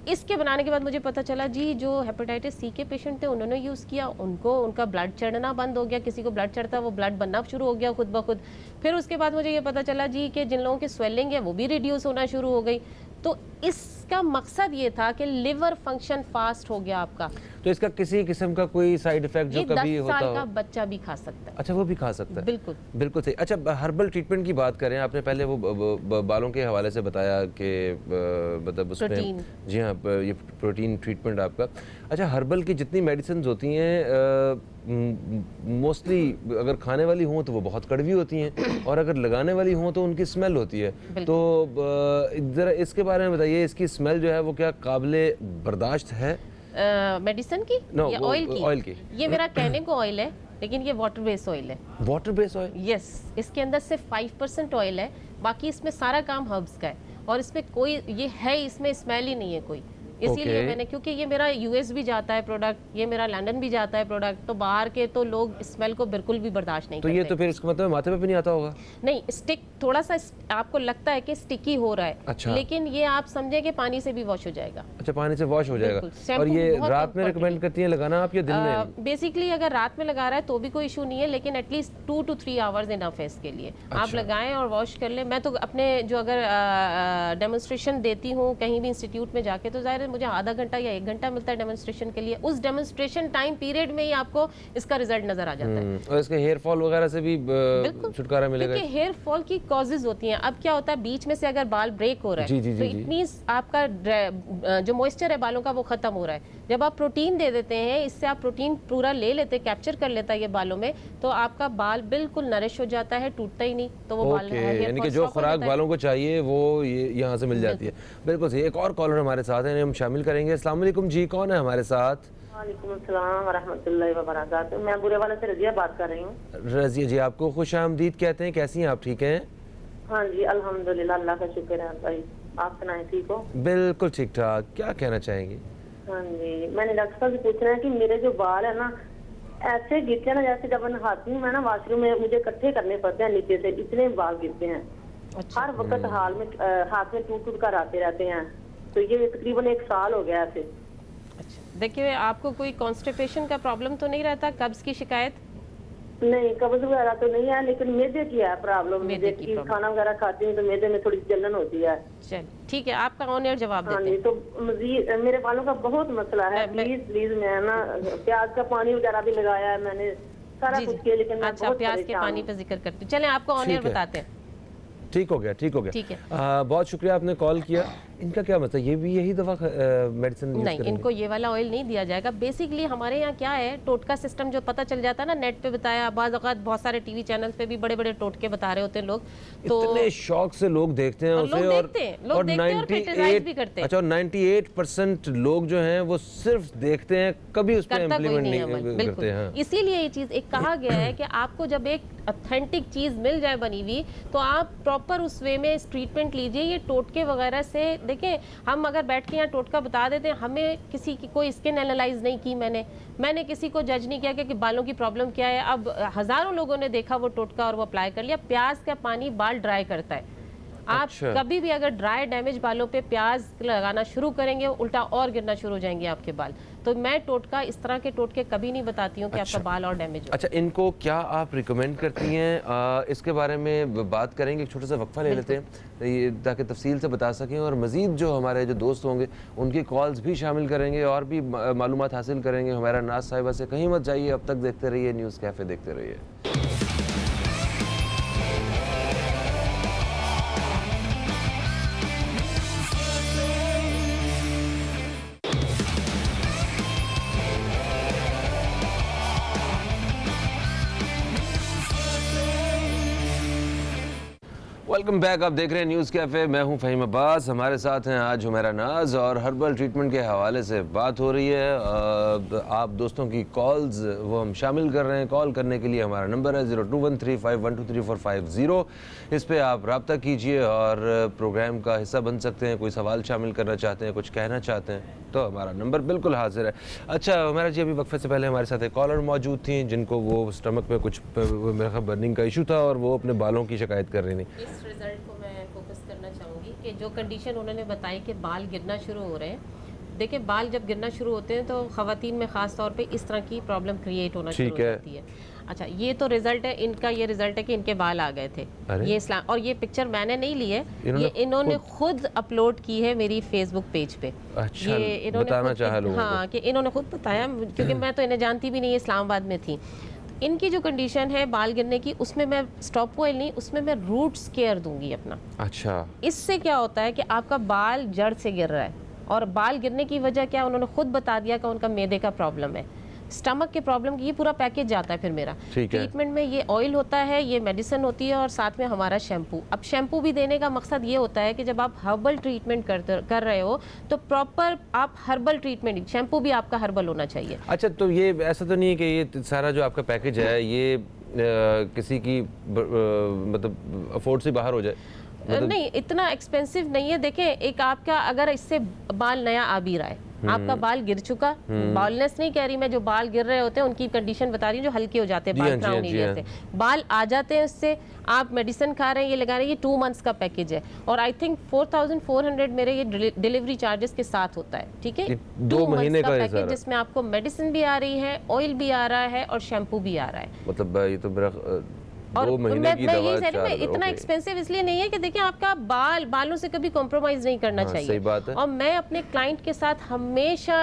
इसके बनाने के बाद मुझे पता चला जी, जो हेपेटाइटिस सी के पेशेंट थे उन्होंने यूज़ किया, उनका ब्लड चढ़ना बंद हो गया। किसी को ब्लड चढ़ता वो ब्लड बनना शुरू हो गया खुद ब खुद। फिर उसके बाद मुझे ये पता चला जी कि जिन लोगों की स्वेलिंग है वो भी रिड्यूस होना शुरू हो गई। तो इसका मकसद ये था कि लिवर फंक्शन फास्ट हो गया आपका। तो इसका किसी किस्म का कोई साइड इफेक्ट जो कभी होता हो? 10 साल का बच्चा भी खा सकता है। अच्छा, वो भी खा सकता है? बिल्कुल बिल्कुल सही। अच्छा, हर्बल ट्रीटमेंट की बात करें, आपने पहले वो बालों के हवाले से बताया कि मतलब उसमें जी हाँ ये प्रोटीन ट्रीटमेंट आपका। अच्छा, हर्बल की जितनी मेडिसिन होती हैं मोस्टली अगर खाने वाली हों तो वो बहुत कड़वी होती हैं और अगर लगाने वाली हों तो उनकी स्मेल होती है। तो ज़रा इसके बारे में बताइए, इसकी स्मेल जो है वो क्या काबिले बर्दाश्त है? मेडिसिन की या ऑयल की? ऑयल की। ये मेरा कहने को ऑयल है, लेकिन ये वाटर बेस्ड ऑयल है। Water based oil? यस, इसके अंदर सिर्फ 5% ऑयल है, बाकी इसमें सारा काम हर्ब्स का है और इसमें कोई ये है, इसमें स्मेल ही नहीं है कोई। इसीलिए Okay. मैंने, क्योंकि ये मेरा यूएस भी जाता है प्रोडक्ट, ये मेरा लंदन भी जाता है प्रोडक्ट, तो बाहर के तो लोग स्मेल को बिल्कुल भी बर्दाश्त नहीं तो करते। ये तो फिर इसका मतलब माथे पे भी नहीं आता होगा? नहीं, स्टिक थोड़ा सा आपको लगता है कि स्टिकी हो रहा है, अच्छा। लेकिन ये आप समझे कि पानी से भी वॉश हो जाएगा। अच्छा, पानी से वॉश हो जाएगा। बिल्कुल, शैम्पू और ये बहुत रात में comfortable। रिकमेंड करती हैं लगाना आप या दिन में? बेसिकली अगर रात में लगा रहा है तो भी कोई इशू नहीं है, लेकिन एटलीस्ट 2 to 3 आवर्स इनफ है इसके लिए। आप अच्छा। लगाएं और वॉश कर लें। मैं तो अपने जो अगर डेमोन्स्ट्रेशन देती हूँ कहीं भी इंस्टीट्यूट में जाके, तो ज़ाहिर है मुझे आधा घंटा या 1 घंटा मिलता है डेमोन्स्ट्रेशन के लिए। उस डेमोन्स्ट्रेशन टाइम पीरियड में ही आपको इसका रिजल्ट नजर आ जाता है। और इसके हेयर फॉल वगैरह से भी बिल्कुल, छुटकारा मिलेगा? क्योंकि हेयर फॉल की कॉजेज होती हैं। अब क्या होता है, बीच में से अगर बाल ब्रेक हो रहा जी, है जी, तो जी, जी। इट मींस आपका जो मॉइस्चर है बालों का वो खत्म हो रहा है। जब आप प्रोटीन दे देते हैं, इससे आप प्रोटीन पूरा ले लेते, कैप्चर कर लेता है ये बालों में, तो आपका बाल बिल्कुल नरिश हो जाता है, टूटता ही नहीं। तो वो बाल ओके, hair यानी fall कि जो stop हो खुराक जाता है। बालों को चाहिए वो ये यहाँ से मिल जाती है। बिल्कुल सही। एक और कॉलर हमारे साथ है, इन्हें हम शामिल करेंगे। अस्सलाम वालेकुम जी, कौन है हमारे साथ? वालेकुम अस्सलाम वरहमतुल्लाहि वबरकातुहू। मैं बुरे वाले से रजिया बात कर रही हूँ। रजिया जी, आपको खुश आमदीद कहते हैं। कैसी हैं आप, ठीक हैं? हाँ जी, अल्हम्दुलिल्लाह, अल्लाह का शुक्र है भाई। आप सुनाएं, ठीक हो? बिल्कुल ठीक ठाक। क्या कहना चाहेंगे? हाँ जी, मैंने डॉक्टर साहब से पूछना है कि मेरे जो बाल है ना, ऐसे गिरते हैं ना जैसे जब मैं नहाती हूँ मैं ना वॉशरूम में, मुझे इकट्ठे करने पड़ते हैं नीचे से, इतने बाल गिरते हैं। अच्छा। हर वक्त हाथ में टूट टूट कर आते रहते हैं। तो ये तकरीबन 1 साल हो गया ऐसे। अच्छा, देखिए आपको कोई कॉन्स्टिपेशन का प्रॉब्लम तो नहीं रहता, कब्ज की शिकायत? नहीं, कब्ज वगैरह तो नहीं है, लेकिन मैदे की है प्रॉब्लम। मैदे मैदे की की प्रॉब्लम। खाना वगैरह खाती हूँ तो मैदे में थोड़ी जलन होती है। चल ठीक है, आपका ऑन एयर जवाब हाँ देते जी, हैं। तो मजीद मेरे बालों का बहुत मसला है। मैं- प्लीज प्लीज, मैं ना प्याज का पानी वगैरह भी लगाया है मैंने, सारा जी, कुछ जी। किया, लेकिन मैं अच्छा, बहुत प्याज के परेशान पानी हूँ। पे जिक्र करते हैं। चलें आपको ऑन ठीक एयर है। बताते हैं। ठीक हो गया, ठीक हो गया। ठीक है। बहुत शुक्रिया, आपने कॉल किया। इनका क्या मतलब, ये भी यही दवा मेडिसिन नहीं, इनको ये वाला ऑयल नहीं दिया जाएगा। बेसिकली हमारे यहाँ क्या है, टोटका सिस्टम जो पता चल जाता है ना, नेट पे बताया, बाज़ औक़ात बहुत सारे टीवी चैनल पे भी बड़े बड़े टोटके बता रहे होते हैं लोग। तो इतने शौक से लोग देखते हैं और उसे। लोग और देखते हैं, लोग देखते हैं और criticize भी करते हैं। अच्छा, 98% लोग जो हैं वो सिर्फ देखते हैं, कभी उस पर करता कोई इम्प्लीमेंट नहीं है नहीं अमल, करते बिल्कुल। हैं। इसीलिए ये चीज़ एक कहा गया है कि आपको जब एक ऑथेंटिक चीज़ मिल जाए बनी हुई, तो आप प्रॉपर उस वे में ट्रीटमेंट लीजिए। ये टोटके वगैरह से, देखें हम अगर बैठ के यहाँ टोटका बता देते हैं, हमें किसी की कोई स्किन एनालाइज नहीं की, मैंने किसी को जज नहीं किया कि बालों की प्रॉब्लम क्या है। अब हज़ारों लोगों ने देखा वो टोटका और वो अप्लाई कर लिया। प्याज का पानी बाल ड्राई करता है। आप अच्छा। कभी भी अगर ड्राई डैमेज बालों पे प्याज लगाना शुरू करेंगे, उल्टा और गिरना शुरू हो जाएंगे आपके बाल। तो मैं टोटका, इस तरह के टोटके कभी नहीं बताती हूँ कि अच्छा। आपका बाल और डैमेज हो। अच्छा, इनको क्या आप रिकमेंड करती हैं? इसके बारे में बात करेंगे, एक छोटा सा वक्फा ले लेते हैं ये, ताकि तफसील से बता सकें। और मज़ीद जो हमारे जो दोस्त होंगे उनकी कॉल्स भी शामिल करेंगे और भी मालूमात हासिल करेंगे हमारा नाज साहिबा से। कहीं मत जाइए, अब तक देखते रहिए न्यूज़ कैफ़े, देखते रहिए। वेलकम बैक, आप देख रहे हैं न्यूज़ कैफ़े। मैं हूं फ़हीम अब्बास, हमारे साथ हैं आज हुमैरा नाज और हर्बल ट्रीटमेंट के हवाले से बात हो रही है। आप दोस्तों की कॉल्स वो हम शामिल कर रहे हैं। कॉल करने के लिए हमारा नंबर है 021351233450। इस पर आप रब्ता कीजिए और प्रोग्राम का हिस्सा बन सकते हैं। कोई सवाल शामिल करना चाहते हैं, कुछ कहना चाहते हैं, तो हमारा नंबर बिल्कुल हाजिर है। अच्छा हुमैरा जी, अभी वक्फे से पहले हमारे साथ एक कॉलर मौजूद थी जिनको वो स्टमक में कुछ मेरा ख्याल बर्निंग का इशू था और वो अपने बालों की शिकायत कर रही थी। इस रिजल्ट को मैं फोकस करना चाहूँगी कि जो कंडीशन उन्होंने बताई कि बाल गिरना शुरू हो रहे हैं। देखिए, बाल जब गिरना शुरू होते हैं तो ख़वातीन में ख़ास तौर पे इस तरह की प्रॉब्लम क्रिएट होना शुरू हो जाती है। अच्छा, ये तो रिजल्ट है इनका, ये रिजल्ट है कि इनके बाल आ गए थे। ये इस्लाम, और ये पिक्चर मैंने नहीं ली है, ये इन्होंने खुद अपलोड की है मेरी फेसबुक पेज पे। अच्छा, ये इन्होंने बताना चाहा लोगों को। हाँ, कि इन्होंने खुद बताया, क्योंकि मैं तो इन्हें जानती भी नहीं, इस्लामाबाद में थी। इनकी जो कंडीशन है बाल गिरने की, उसमें मैं स्टॉप ऑयल नहीं, उसमें मैं रूट्स केयर दूंगी अपना। अच्छा, इससे क्या होता है कि आपका बाल जड़ से गिर रहा है, और बाल गिरने की वजह क्या, उन्होंने खुद बता दिया कि उनका मैदे का प्रॉब्लम है। स्टमक के प्रॉब्लम की, ये पूरा पैकेज जाता है फिर मेरा। ठीक है। ट्रीटमेंट में ये ऑयल होता है, ये मेडिसिन होती है और साथ में हमारा शैम्पू। अब शैम्पू भी देने का मकसद ये होता है कि जब आप हर्बल ट्रीटमेंट कर रहे हो तो प्रॉपर आप हर्बल ट्रीटमेंट, शैम्पू भी आपका हर्बल होना चाहिए। अच्छा, तो ये ऐसा तो नहीं है कि ये सारा जो आपका पैकेज है ये किसी की मतलब अफोर्ड से बाहर हो जाए? नहीं, इतना एक्सपेंसिव नहीं है। देखें, एक आपका अगर इससे बाल नया आ भी रहा है, आपका बाल गिर चुका, बालनेस नहीं कह रही मैं, जो बाल गिर रहे होते हैं उनकी कंडीशन बता रही हूँ, जो हल्के हो जाते हैं बाल क्राउन एरिया से, बाल आ जाते हैं उससे, आप मेडिसिन खा रहे हैं, ये लगा रहे हैं, ये 2 मंथ्स का पैकेज है और आई थिंक 4400 मेरे ये डिलीवरी चार्जेस के साथ होता है। ठीक है, 2 महीने का पैकेज जिसमें आपको मेडिसिन भी आ रही है, ऑयल भी आ रहा है और शैम्पू भी आ रहा है। मतलब ये तो मेरा और 2 महीने की मैं दवा यही कह रही हूँ, मैं 4 इतना एक्सपेंसिव इसलिए नहीं है कि देखिए आपका बालों से कभी कॉम्प्रोमाइज़ नहीं करना चाहिए। सही बात है। और मैं अपने क्लाइंट के साथ हमेशा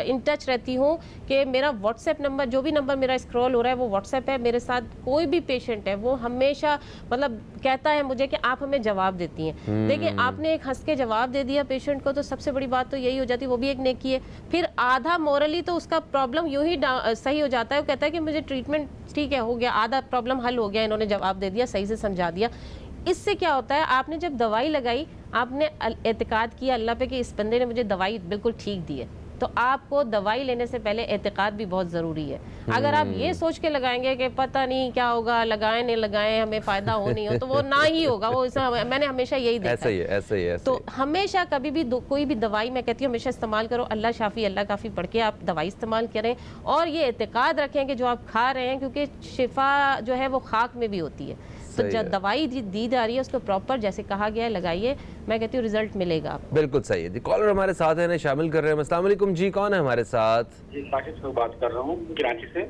इन टच रहती हूँ कि मेरा व्हाट्सएप नंबर, जो भी नंबर मेरा स्क्रॉल हो रहा है वो व्हाट्सएप है। मेरे साथ कोई भी पेशेंट है वो हमेशा मतलब कहता है मुझे कि आप हमें जवाब देती हैं। देखिए, आपने एक हंस के जवाब दे दिया पेशेंट को तो सबसे बड़ी बात तो यही हो जाती है, वो भी एक नेकी है। फिर आधा मोरली तो उसका प्रॉब्लम यूं ही सही हो जाता है, वो कहता है कि मुझे ट्रीटमेंट ठीक है हो गया, आधा प्रॉब्लम हल हो गया, इन्होंने जवाब दे दिया, सही से समझा दिया। इससे क्या होता है, आपने जब दवाई लगाई, आपने एतकाद किया अल्लाह पे कि इस बंदे ने मुझे दवाई बिल्कुल ठीक दी है, तो आपको दवाई लेने से पहले एतकाद भी बहुत ज़रूरी है। अगर आप ये सोच के लगाएंगे कि पता नहीं क्या होगा, लगाएं नहीं लगाएं, हमें फ़ायदा हो नहीं हो, तो वो ना ही होगा। वो मैंने हमेशा यही देखा। ऐसा ही है, ऐसा ही है। तो हमेशा कभी भी कोई भी दवाई मैं कहती हूँ हमेशा इस्तेमाल करो, अल्लाह शाफ़ी अल्लाह काफ़ी पढ़ के आप दवाई इस्तेमाल करें और ये एतकाद रखें कि जो आप खा रहे हैं, क्योंकि शिफा जो है वो खाक में भी होती है। तो जब दवाई दी जा रही है उसको प्रॉपर जैसे कहा गया है लगाइए, मैं कहती हूँ रिजल्ट मिलेगा आपको। बिल्कुल सही है जी। कॉलर हमारे साथ है, शामिल कर रहे हैं। अस्सलाम वालेकुम जी, कौन है हमारे साथ? जी, काशिफ से बात कर रहा हूँ, कराची से।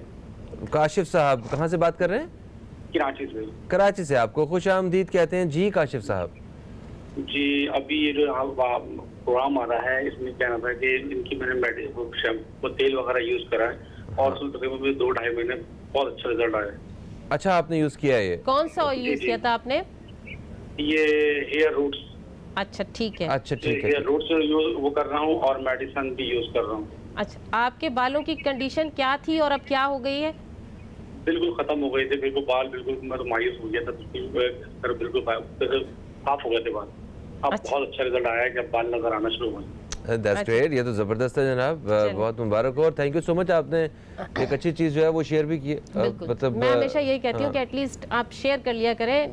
काशिफ साहब कहाँ से बात कर रहे हैं? कराची से। कराची से। आपको खुश आमदीद कहते हैं जी काशिफ साहब। जी, अभी ये जो प्रोग्राम आ रहा है इसमें कहना था कि इनकी मैंने शैम्पू तेल वगैरह यूज करा है और उसमें तकरीबन 2-2.5 महीने बहुत अच्छा रिजल्ट आया है। अच्छा, आपने यूज किया है ये? कौन सा ऑयल यूज किया था आपने? ये हेयर रूट्स। अच्छा ठीक है। अच्छा ठीक है। हेयर रूट्स यूज वो कर रहा हूँ और मेडिसिन भी यूज कर रहा हूँ। अच्छा, आपके बालों की कंडीशन क्या थी और अब क्या हो गई है? बिल्कुल खत्म हो गए थे, बिल्कुल बाल बिल्कुल मैं तो मायूस हो गया था, बिल्कुल साफ हो गए थे बाल। अब बहुत अच्छा रिजल्ट आया है कि अब बाल नजर आना शुरू हुए। That's great, ये तो ज़बरदस्त है जनाब, बहुत मुबारक हो और थैंक यू सो मच, आपने एक अच्छी चीज़ जो है वो शेयर भी की है। मतलब मैं हमेशा यही कहती हूँ कि एटलीस्ट आप शेयर कर लिया करें,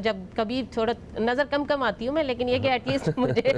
जब कभी थोड़ा नज़र कम आती हूँ मैं, लेकिन ये कि एटलीस्ट मुझे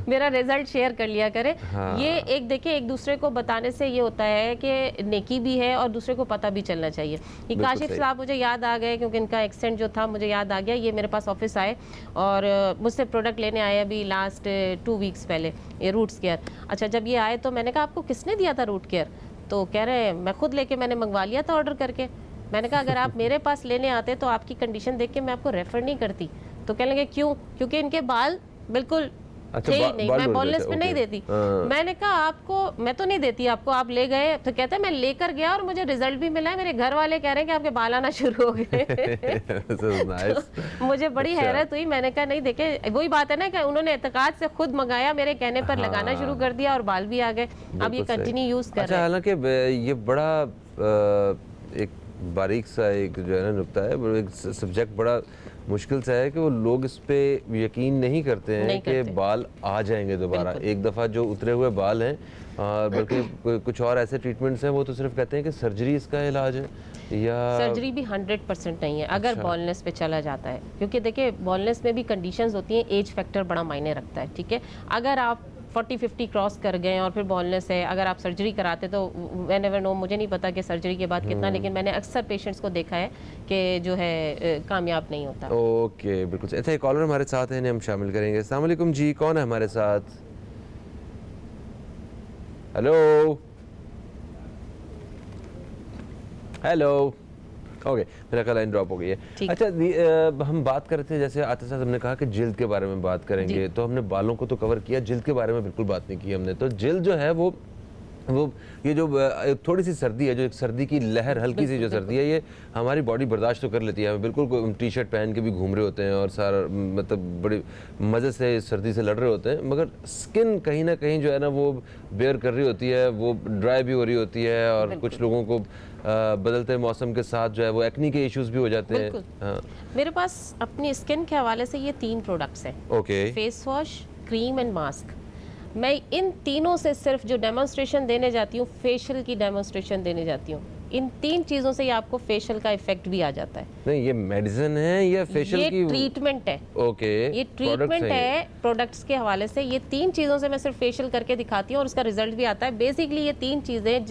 मेरा रिजल्ट शेयर कर लिया करें। ये एक देखिए, एक दूसरे को बताने से ये होता है कि नेकी भी है और दूसरे को पता भी चलना चाहिए। ये काशिफ साहब मुझे याद आ गए क्योंकि इनका एक्सेंट जो था मुझे याद आ गया। ये मेरे पास ऑफिस आए और मुझसे प्रोडक्ट लेने आए अभी लास्ट 2 वीक्स पहले, ये रूट्स केयर। अच्छा, जब ये आए तो मैंने कहा आपको किसने दिया था रूट केयर? तो कह रहे हैं मैं खुद लेके मैंने मंगवा लिया था ऑर्डर करके। मैंने कहा अगर आप मेरे पास लेने आते तो आपकी कंडीशन देख के मैं आपको रेफर नहीं करती। तो कहने लगे क्यों? क्योंकि इनके बाल बिल्कुल थे ही नहीं, मैं बोलनेस पे नहीं देती। मैंने कहा आपको मैं तो नहीं देती आपको, आप ले गए। तो कहते हैं मैं लेकर गया और मुझे रिजल्ट भी मिला है, मेरे घर वाले कह रहे हैं कि आपके बाल आना शुरू हो गए। तो मुझे बड़ी हैरत हुई। मैंने कहा नहीं, देखे वही बात है ना कि उन्होंने एतकाद से खुद मंगाया, मेरे कहने पर लगाना शुरू कर दिया और बाल भी आ गए। अब ये कंटिन्यू यूज कर रहे हैं। हालांकि ये बड़ा एक बारीक सा एक जो है ना नुक्ता है, एक सब्जेक्ट बड़ा मुश्किल सा है कि वो लोग इस पे यकीन नहीं करते हैं कि बाल आ जाएंगे दोबारा। एक दफ़ा जो उतरे हुए बाल हैं, बल्कि कुछ और ऐसे ट्रीटमेंट्स हैं वो तो सिर्फ कहते हैं कि सर्जरी इसका इलाज है, या सर्जरी भी 100% नहीं है अगर बॉलनेस पे चला जाता है। क्योंकि देखिए बॉलनेस में भी कंडीशंस होती हैं, एज फैक्टर बड़ा मायने रखता है। ठीक है, अगर आप 40-50 क्रॉस कर गए और फिर बॉलनेस है, अगर आप सर्जरी कराते तो आई नेवर नो, मुझे नहीं पता कि सर्जरी के बाद कितना, लेकिन मैंने अक्सर पेशेंट्स को देखा है कि जो है कामयाब नहीं होता। ओके, बिल्कुल। अच्छा, एक कॉलर हमारे साथ है, इन्हें हम शामिल करेंगे। अस्सलाम वालेकुम जी, कौन है हमारे साथ? Hello hello. ओके, मेरा ख्याल लाइन ड्रॉप हो गई है। अच्छा, हम बात कर रहे थे, जैसे आतिश साहब हमने कहा कि जिल्द के बारे में बात करेंगे, तो हमने बालों को तो कवर किया, जिल्द के बारे में बिल्कुल बात नहीं की हमने। तो जिल्द जो है वो वो ये जो थोड़ी सी सर्दी है, जो एक सर्दी की लहर, हल्की सी जो सर्दी है, ये हमारी बॉडी बर्दाश्त तो कर लेती है। हम बिल्कुल टी शर्ट पहन के भी घूम रहे होते हैं और सारा मतलब बड़े मज़े से इस सर्दी से लड़ रहे होते हैं, मगर स्किन कहीं ना कहीं जो है ना वो बेयर कर रही होती है, वो ड्राई भी हो रही होती है, और कुछ लोगों को बदलते मौसम के साथ जो है वो एक्नी के इश्यूज भी हो जाते हैं। हाँ। मेरे पास अपनी स्किन के हवाले से ये 3 प्रोडक्ट्स हैं। Okay. Face wash, cream and mask. मैं इन तीनों से सिर्फ जो डेमोन्स्ट्रेशन देने जाती हूँ, फेशियल की डेमोन्स्ट्रेशन देने जाती हूँ। इन 3 चीज़ों से ही आपको फेशियल का इफेक्ट भी आ जाता है। नहीं, ये मेडिसिन है या फेशियल की? ये ट्रीटमेंट है। ओके। ये ट्रीटमेंट है प्रोडक्ट्स के हवाले से। ये 3 चीज़ों से मैं सिर्फ फेशियल करके दिखाती हूँ और उसका रिजल्ट भी आता है। बेसिकली ये 3 चीज़ें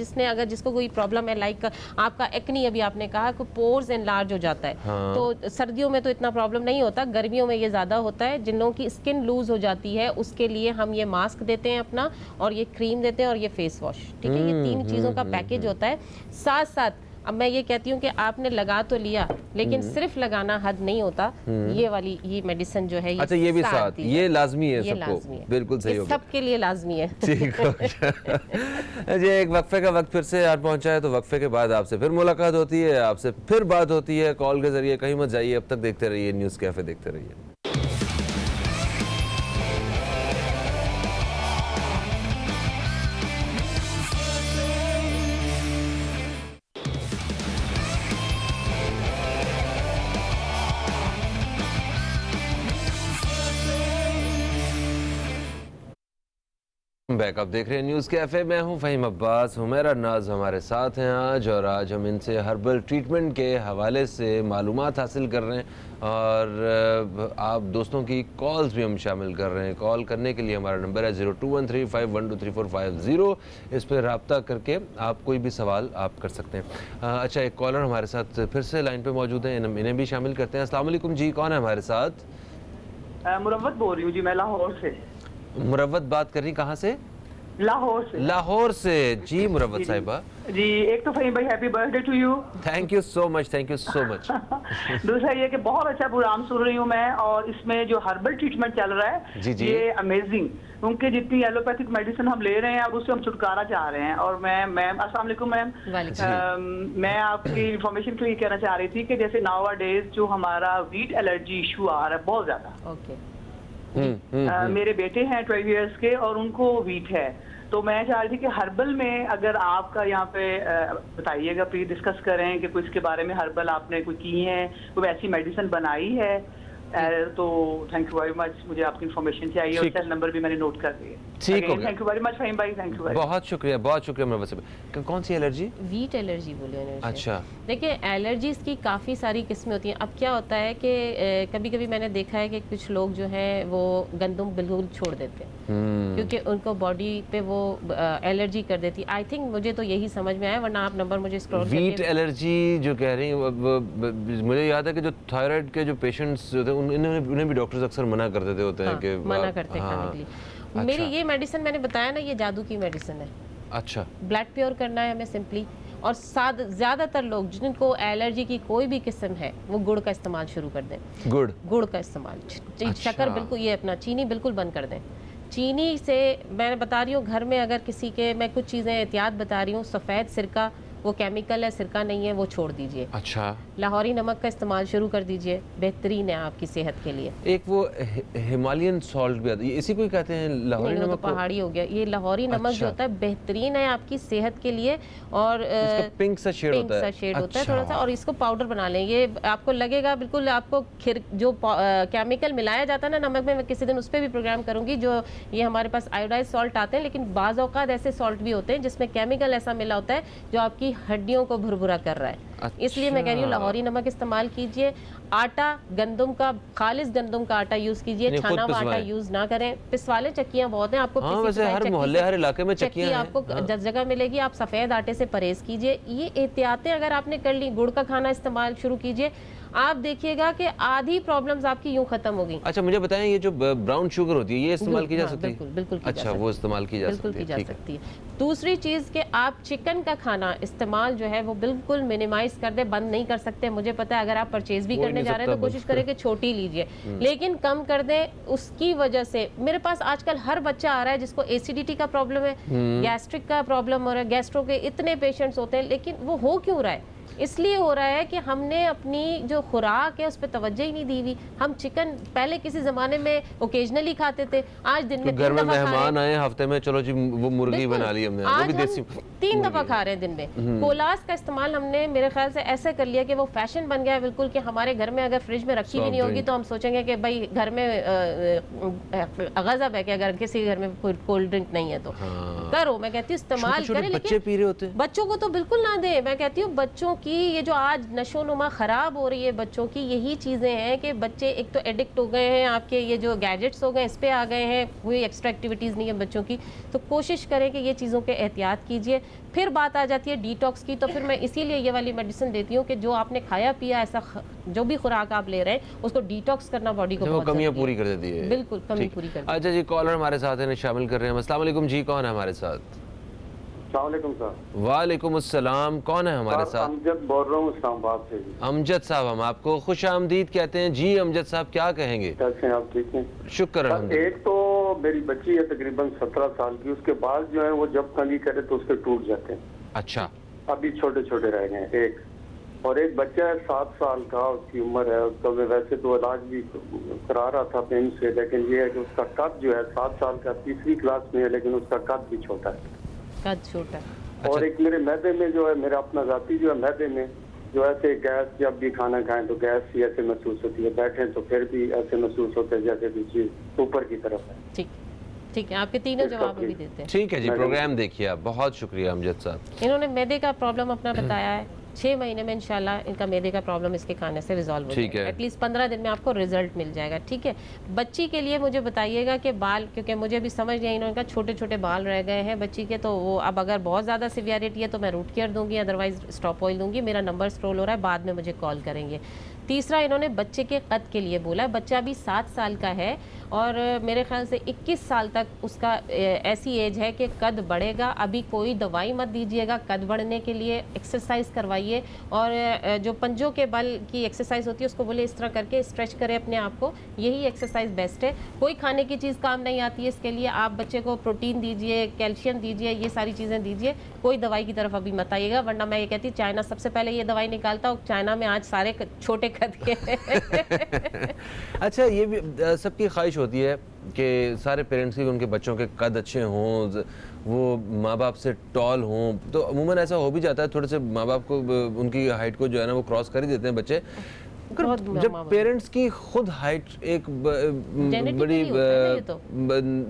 जिसको कोई प्रॉब्लम है, लाइक आपका एक्नी, अभी आपने कहा कि पोर्स एनलार्ज हो जाता है। हाँ। तो सर्दियों में तो इतना प्रॉब्लम नहीं होता, गर्मियों में ये ज़्यादा होता है। जिन लोगों की स्किन लूज हो जाती है उसके लिए हम ये मास्क देते हैं अपना, और ये क्रीम देते हैं, और ये फेस वॉश। ठीक है, ये 3 चीज़ों का पैकेज होता है। साथ साथ अब मैं ये कहती हूँ कि आपने लगा तो लिया, लेकिन सिर्फ लगाना हद नहीं होता। ये मेडिसिन जो है अच्छा, ये भी साथ, ये लाजमी है सबको। बिल्कुल सही हो गया, सबके लिए लाजमी है। ठीक हो गया जी। एक वक्फे का वक्त फिर से यार पहुंचा है, तो वक्फे के बाद आपसे फिर मुलाकात होती है, आपसे फिर बात होती है कॉल के जरिए। कहीं मत जाइए, अब तक देखते रहिए न्यूज़ कैफे, देखते रहिए। बैक आप देख रहे हैं न्यूज़ कैफ़े। मैं हूं फ़हीम अब्बास, हुमैरा नाज हमारे साथ हैं आज, और आज हम इनसे हर्बल ट्रीटमेंट के हवाले से मालूमात हासिल कर रहे हैं, और आप दोस्तों की कॉल्स भी हम शामिल कर रहे हैं। कॉल करने के लिए हमारा नंबर है 0213512345 इस पर रब्ता करके आप कोई भी सवाल आप कर सकते हैं। अच्छा, एक कॉलर हमारे साथ फिर से लाइन पे मौजूद हैं, इन्हें भी शामिल करते हैं। अस्सलाम वालेकुम जी, कौन है हमारे साथ? मुरव्वत बोल रही हूँ जी, मैं लाहौर से। मुरव्वत बात कर रही, कहाँ से? लाहौर से। लाहौर से जी। मुरव्वत साहिबा जी, एक तो फ़हीम भाई happy birthday to you. Thank you so much, thank you so much. दूसरा ये कि बहुत अच्छा प्रोग्राम सुन रही हूँ मैं, और इसमें जो हर्बल ट्रीटमेंट चल रहा है जी जी, ये अमेजिंग, क्योंकि जितनी एलोपैथिक मेडिसिन हम ले रहे हैं और उससे हम छुटकारा चाह रहे हैं। और मैम अस्सलाम वालेकुम मैम, मैं आपकी इन्फॉर्मेशन के लिए कहना चाह रही थी कि जैसे नाउ डेज जो हमारा वीट एलर्जी इशू आ रहा है बहुत ज्यादा। मेरे बेटे हैं 12 इयर्स के और उनको वीट है, तो मैं चाह रही थी कि हर्बल में अगर आपका यहाँ पे बताइएगा, प्लीज डिस्कस करें कि कुछ इसके बारे में हर्बल आपने कोई की है, कोई ऐसी मेडिसिन बनाई है। तो थैंक यू वेरी मच, मुझे आपकी इन्फॉर्मेशन चाहिए, और सेल नंबर भी मैंने नोट कर दिए। ठीक हो गया, thank you very much Faheem भाई, थैंक यू। बहुत शुक्रिया, बहुत शुक्रिया। मैं वैसे कौन सी एलर्जी? वीट एलर्जी बोले उन्होंने। अच्छा, देखिए एलर्जीज की काफ़ी सारी किस्में होती हैं। अब क्या होता है कि कभी कभी मैंने देखा है कि कुछ लोग जो हैं वो गंदम बिल्कुल छोड़ देते हैं क्योंकि उनको बॉडी पे वो एलर्जी कर देती है। आई थिंक मुझे तो यही समझ में आया, वरना आप नंबर मुझे स्क्रॉल करके। वीट एलर्जी जो कह रही हैं, मुझे याद है कि जो थायराइड के जो पेशेंट्स होते हैं उन्हें भी डॉक्टर्स अक्सर मना कर देते होते हैं कि मना करते हैं खाने के लिए। मेरी ये मेडिसिन मैंने बताया ना, ये जादू की मेडिसिन है। अच्छा, ब्लड प्योर करना है हमें सिंपली, और ज़्यादातर लोग जिनको एलर्जी की कोई भी किस्म है वो गुड़ का इस्तेमाल शुरू कर दें। गुड़ का इस्तेमाल, शक्कर बिल्कुल, ये अपना चीनी बिल्कुल बंद कर दें। चीनी से मैं बता रही हूँ, घर में अगर किसी के, मैं कुछ चीज़ें एहतियात बता रही हूँ, सफ़ेद सिरका, वो केमिकल है, सिरका नहीं है, वो छोड़ दीजिए। अच्छा, लाहौरी नमक का इस्तेमाल शुरू कर दीजिए, बेहतरीन है आपकी सेहत के लिए। एक वो हिमालयन सॉल्ट भी आता है, इसी को कहते हैं लाहौरी नमक? तो पहाड़ी हो गया, ये लाहौरी नमक जो होता है बेहतरीन है आपकी सेहत के लिए, और पिंक सा शेड होता है थोड़ा सा, और इसको पाउडर बना लें। ये आपको लगेगा बिल्कुल, आपको जो केमिकल मिलाया जाता है ना नमक में, मैं किसी दिन उस पर भी प्रोग्राम करूंगी। जो ये हमारे पास आयोडाइज सॉल्ट आते हैं, लेकिन बाज़ औक़ात ऐसे सॉल्ट भी होते हैं जिसमें केमिकल ऐसा मिला होता है जो आपकी हड्डियों को भुरभुरा कर रहा है। इसलिए मैं कह रही हूँ लाहौरी नमक इस्तेमाल कीजिए। आटा गंदम का, खालिस गंदम का आटा यूज कीजिए, छाना हुआ आटा यूज ना करें। पिसवाले चक्कियां बहुत हैं, आपको हर मोहल्ले हर इलाके में चक्की आपको 10 जगह मिलेगी। आप सफ़ेद आटे से परहेज कीजिए। ये एहतियातें अगर आपने कर ली, गुड़ का खाना इस्तेमाल शुरू कीजिए, आप देखिएगा कि आधी प्रॉब्लम्स आपकी यूं खत्म हो गई। अच्छा मुझे बताएं, ये जो ब्राउन शुगर होती है ये इस्तेमाल की जा सकती है? बिल्कुल बिल्कुल की जा अच्छा, सकती वो इस्तेमाल की जा बिल्कुल सकती की है, जा ठीक है। सकती है। दूसरी चीज़ कि आप चिकन का खाना इस्तेमाल जो है वो बिल्कुल मिनिमाइज कर दे, बंद नहीं कर सकते। मुझे पता है अगर आप परचेज भी हो ही करने नहीं जा रहे हैं तो सकता कोशिश बंद। करें कि छोटी लीजिए, लेकिन कम कर दें। उसकी वजह से मेरे पास आजकल हर बच्चा आ रहा है जिसको एसिडिटी का प्रॉब्लम है, गैस्ट्रिक का प्रॉब्लम हो रहा है, गैस्ट्रो के इतने पेशेंट्स होते हैं, लेकिन वो हो क्यों रहा है? इसलिए हो रहा है कि हमने अपनी जो खुराक है उस पर तवज्जो ही नहीं दी हुई। हम चिकन पहले किसी ज़माने में ओकेजनली खाते थे, आज दिन में तो घर 3 में दफ़ा खा रहे हैं। मेहमान आए हफ्ते में, चलो जी वो मुर्गी बिल्कुल। बना ली हमने, वो आज भी हम देसी 3 दफ़ा खा रहे हैं दिन में। कोलास का इस्तेमाल हमने मेरे ख्याल से ऐसे कर लिया कि वो फैशन बन गया है बिल्कुल, कि हमारे घर में अगर फ्रिज में रखी भी नहीं होगी तो हम सोचेंगे कि भाई घर में गज़ब है कि अगर किसी घर में कोई कोल्ड ड्रिंक नहीं है तो करो। मैं कहती हूँ इस्तेमाल करें, बच्चे लेकिन पी रहे होते हैं। बच्चों को तो बिल्कुल ना दे। मैं कहती हूँ बच्चों की ये जो आज नशोनुमा ख़राब हो रही है बच्चों की, यही चीज़ें हैं कि बच्चे एक तो एडिक्ट हो गए हैं, आपके ये जो गैजेट्स हो गए इस पे आ गए हैं, कोई एक्स्ट्रा एक्टिविटीज़ नहीं है बच्चों की। तो कोशिश करें कि ये चीज़ों के एहतियात कीजिए। फिर बात आ जाती है डिटॉक्स की, तो फिर मैं इसीलिए ये वाली मेडिसिन देती हूँ कि जो आपने खाया पिया ऐसा जो भी खुराक आप ले रहे हैं उसको डिटॉक्स करना बॉडी को वो बहुत कमियां ज़रूरी पूरी है। कर देती है। बिल्कुल कमी ठीक। पूरी कर देती है। अच्छा जी, कॉलर हमारे साथ है, शामिल कर रहे हैं। अस्सलाम वालेकुम जी, कौन है हमारे साथ? अस्सलाम सर। वालेकुम अस्सलाम, कौन है हमारे साथ? अमजद बोल रहा हूँ इस्लामाबाद से जी। अमजद साहब, हम आपको खुश आमदीद कहते हैं जी। अमजद साहब क्या कहेंगे? कैसे हैं आप? ठीक हैं? शुक्र सर, अल्हम्दुलिल्लाह। एक तो मेरी बच्ची है तकरीबन 17 साल की, उसके बाल जो है वो जब कंघी करे तो उसके टूट जाते हैं। अच्छा, अभी छोटे छोटे रह गए हैं। एक और एक बच्चा है 7 साल का, उसकी उम्र है। उसका मैं वैसे तो इलाज भी करा रहा था पेन से, लेकिन ये है कि उसका कद जो है 7 साल का, 3री क्लास में है, लेकिन उसका कद भी छोटा है। कद छोटा। और एक मेरे मैदे में जो है, मेरा अपना जाती जो है मैदे में जो ऐसे गैस, जब भी खाना खाएं तो गैस ही ऐसे महसूस होती है, बैठे तो फिर भी ऐसे महसूस होता है जैसे भी चीज ऊपर की तरफ है। ठीक ठीक है, आपके तीनों जवाब भी देते हैं। ठीक है जी, प्रोग्राम देखिए आप। बहुत शुक्रिया अमजद साहब। इन्होंने मैदे का प्रॉब्लम अपना बताया है। 6 महीने में इंशाल्लाह इनका मैदे का प्रॉब्लम इसके खाने से रिजॉल्व हो जाएगा। एटलीस्ट 15 दिन में आपको रिजल्ट मिल जाएगा। ठीक है, बच्ची के लिए मुझे बताइएगा कि बाल, क्योंकि मुझे भी समझ नहीं, इन्होंने कहा छोटे छोटे बाल रह गए हैं बच्ची के, तो वो अब अगर बहुत ज़्यादा सिवियरिटी है तो मैं रूट केयर दूंगी, अदरवाइज स्टॉप ऑयल दूंगी। मेरा नंबर स्क्रॉल हो रहा है, बाद में मुझे कॉल करेंगे। तीसरा, इन्होंने बच्चे के कद के लिए बोला है। बच्चा अभी 7 साल का है और मेरे ख्याल से 21 साल तक उसका ऐसी एज है कि कद बढ़ेगा। अभी कोई दवाई मत दीजिएगा कद बढ़ने के लिए, एक्सरसाइज करवाइए। और जो पंजों के बल की एक्सरसाइज होती है उसको बोले इस तरह करके स्ट्रेच करें अपने आप को, यही एक्सरसाइज बेस्ट है। कोई खाने की चीज़ काम नहीं आती है इसके लिए। आप बच्चे को प्रोटीन दीजिए, कैल्शियम दीजिए, ये सारी चीज़ें दीजिए। कोई दवाई की तरफ अभी मत आइएगा, वरना मैं ये कहती चाइना सबसे पहले ये दवाई निकालता और चाइना में आज सारे छोटे कद के अच्छा, ये भी सबकी ख्वाहिश होती है कि सारे पेरेंट्स की उनके बच्चों के कद अच्छे हों, वो माँ बाप से टॉल हों। तो अमूमन ऐसा हो भी जाता है, थोड़े से माँ बाप को उनकी हाइट को जो है ना वो क्रॉस कर ही देते हैं बच्चे। जब पेरेंट्स की खुद हाइट एक बड़ी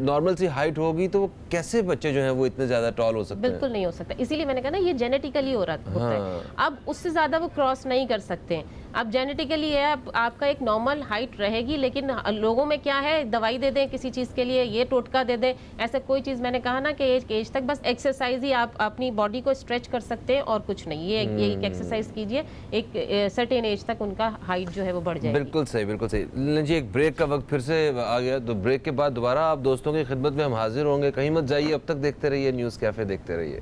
नॉर्मल सी हाइट होगी तो वो कैसे बच्चे जो हैं वो इतने ज़्यादा टॉल हो सकते हैं? बिल्कुल नहीं हो सकता। इसीलिए मैंने कहा ना ये जेनेटिकली हो रहा होता है। अब उससे ज़्यादा वो क्रॉस नहीं कर सकते हैं। अब जेनेटिकली है, आपका एक नॉर्मल हाइट रहेगी, लेकिन लोगों में क्या है, दवाई दे दें किसी चीज़ के लिए, ये टोटका दे दें, ऐसा कोई चीज़। मैंने कहा ना कि एज तक बस एक्सरसाइज ही आप अपनी बॉडी को स्ट्रेच कर सकते हैं और कुछ नहीं। ये एक एक्सरसाइज कीजिए, एक सर्टेन एज तक उनका हाइट जो है वो बढ़ जाएगी। बिल्कुल सही, बिल्कुल सही। जी, एक ब्रेक का वक्त फिर से आ गया, तो ब्रेक के बाद दोबारा आप दोस्तों की खिदमत में हम हाजिर होंगे। कहीं मत जाइए, अब तक देखते रहिए न्यूज़ कैफ़े, देखते रहिए।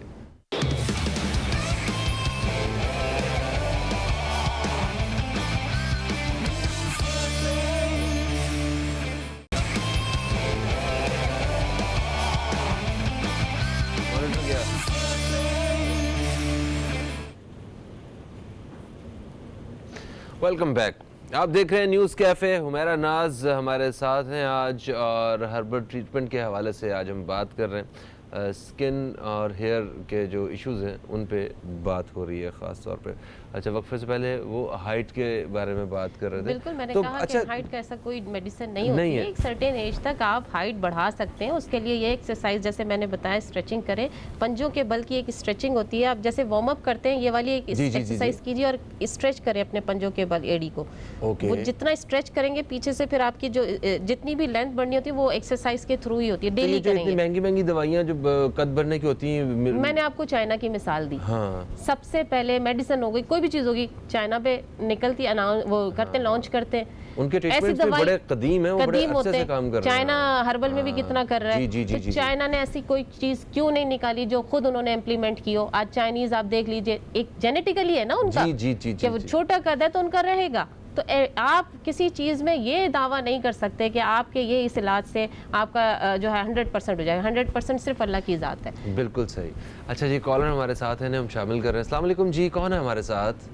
Welcome back. आप देख रहे हैं न्यूज़ कैफ़े। हुमैरा नाज हमारे साथ हैं आज, और हर्बल ट्रीटमेंट के हवाले से आज हम बात कर रहे हैं। स्किन और हेयर के जो इश्यूज़ हैं उन पे बात हो रही है ख़ास तौर पे। अच्छा, वक्फे से पहले वो हाइट के बारे में बात कर रहे थे। बिल्कुल, मैंने तो कहा अच्छा, कि हाइट का ऐसा कोई मेडिसिन नहीं होती है। एक सर्टेन एज तक आप हाइट बढ़ा सकते हैं। उसके लिए ये एक्सरसाइज जैसे मैंने बताया, स्ट्रेचिंग करें। पंजों के बल की एक स्ट्रेचिंग होती है। आप जैसे वार्म अप करते हैं, ये वाली एक एक्सरसाइज कीजिए और स्ट्रेच करें अपने पंजों के बल, एडी को। वो जितना स्ट्रेच करेंगे पीछे से, फिर आपकी जो जितनी भी लेंथ बढ़नी होती है वो एक्सरसाइज के थ्रू ही होती है। डेली करेंगे। महंगी महंगी दवाइयाँ जो कद भरने की होती हैं? मैंने आपको चाइना की मिसाल दी। हाँ। सबसे पहले मेडिसिन हो गई, कोई भी चीज़ होगी, चाइना पे निकलती वो करते हैं, लॉन्च करते हैं। उनके ट्रीटमेंट भी बड़े कदीम है, वो बड़े अरसे से काम कर रहे हैं। चाइना हर्बल में भी कितना कर रहा है। जी, जी, जी, तो चाइना ने ऐसी कोई चीज़ क्यों नहीं निकाली जो खुद उन्होंने इम्प्लीमेंट की हो? आज चाइनीज़ आप देख लीजिए, एक जेनेटिकली है ना उनका, कि वो छोटा कद है तो उनका रहेगा। तो आप किसी चीज़ में ये दावा नहीं कर सकते कि आपके ये इस इलाज से आपका जो है 100% हो जाएगा। 100% सिर्फ अल्लाह की ज़ात है। बिल्कुल सही। अच्छा जी, कॉलर हमारे साथ है, हम शामिल कर रहे हैं। अस्सलाम वालेकुम जी, कौन है हमारे साथ?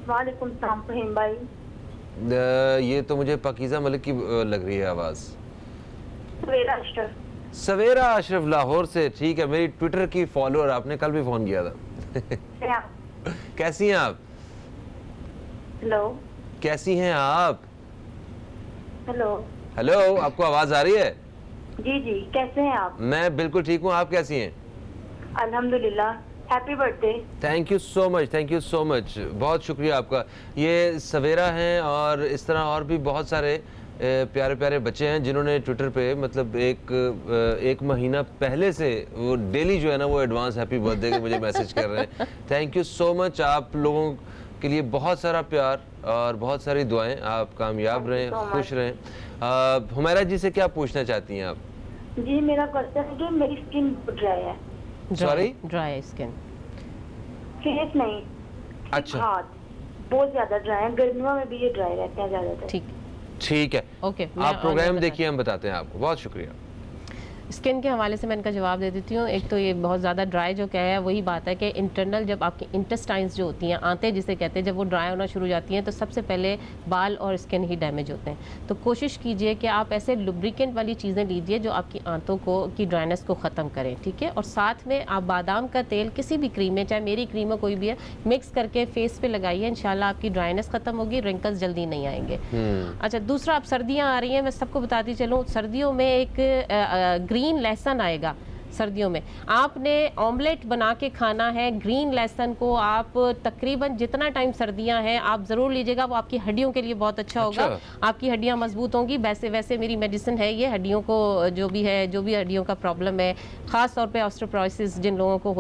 वालेकुम सलाम फहीम भाई। ये तो मुझे पाकीज़ा मलिक की लग रही है आवाज़। सवेरा अशरफ। सवेरा अशरफ लाहौर से, ठीक है। मेरी ट्विटर की फॉलोअर, आपने कल भी फ़ोन किया था। कैसी हैं आप? हेलो। कैसी हैं आप? हेलो। हेलो, आपको आवाज़ आ रही है? जी जी, कैसे हैं आप? मैं बिल्कुल ठीक हूँ, आप कैसी हैं? अल्हम्दुलिल्लाह। Happy birthday. Thank you so much, thank you so much, बहुत शुक्रिया आपका। ये सवेरा हैं और इस तरह और भी बहुत सारे प्यारे प्यारे बच्चे हैं जिन्होंने ट्विटर पे मतलब एक महीना पहले से वो डेली जो है ना वो एडवांस हैप्पी बर्थडे के मुझे मैसेज कर रहे हैं। थैंक यू सो मच, आप लोगों के लिए बहुत सारा प्यार और बहुत सारी दुआएं। आप कामयाब रहें, खुश रहें। हुमैरा जी से क्या पूछना चाहती हैं आप? जी, मेरा क्वेश्चन है कि मेरी स्किन ड्राई है। सॉरी? Dry skin? फेस नहीं, अच्छा, हाथ बहुत ज्यादा ड्राई है। गर्मियों में भी ये ड्राई रहते हैं ज्यादातर। ठीक है, ओके। आप प्रोग्राम देखिए, हम बताते हैं आपको। बहुत शुक्रिया। स्किन के हवाले से मैं इनका जवाब दे देती हूँ। एक तो ये बहुत ज़्यादा ड्राई जो क्या है, वही बात है कि इंटरनल जब आपकी इंटेस्टाइन्स जो होती हैं, आंतें जिसे कहते हैं, जब वो ड्राई होना शुरू हो जाती हैं तो सबसे पहले बाल और स्किन ही डैमेज होते हैं। तो कोशिश कीजिए कि आप ऐसे लुब्रिकेंट वाली चीज़ें लीजिए जो आपकी आंतों को की ड्राइनेस को ख़त्म करें, ठीक है। और साथ में आप बादाम का तेल किसी भी क्रीम में, चाहे मेरी क्रीम हो कोई भी है, मिक्स करके फेस पे लगाइए। इंशाल्लाह आपकी ड्राइनेस ख़त्म होगी, रिंकल्स जल्दी नहीं आएंगे। अच्छा, दूसरा, अब सर्दियाँ आ रही हैं, मैं सबको बताती चलूँ, सर्दियों में एक ग्रीन लहसुन आएगा। सर्दियों में आपने ऑमलेट बना के खाना है, ग्रीन लहसुन को आप तकरीबन जितना टाइम सर्दियां हैं आप ज़रूर लीजिएगा, वो आपकी हड्डियों के लिए बहुत अच्छा होगा। आपकी हड्डियां मजबूत होंगी। वैसे वैसे मेरी मेडिसिन है ये, हड्डियों को जो भी है, जो भी हड्डियों का प्रॉब्लम है, ख़ास तौर पे ऑस्टियोपोरोसिस जिन लोगों को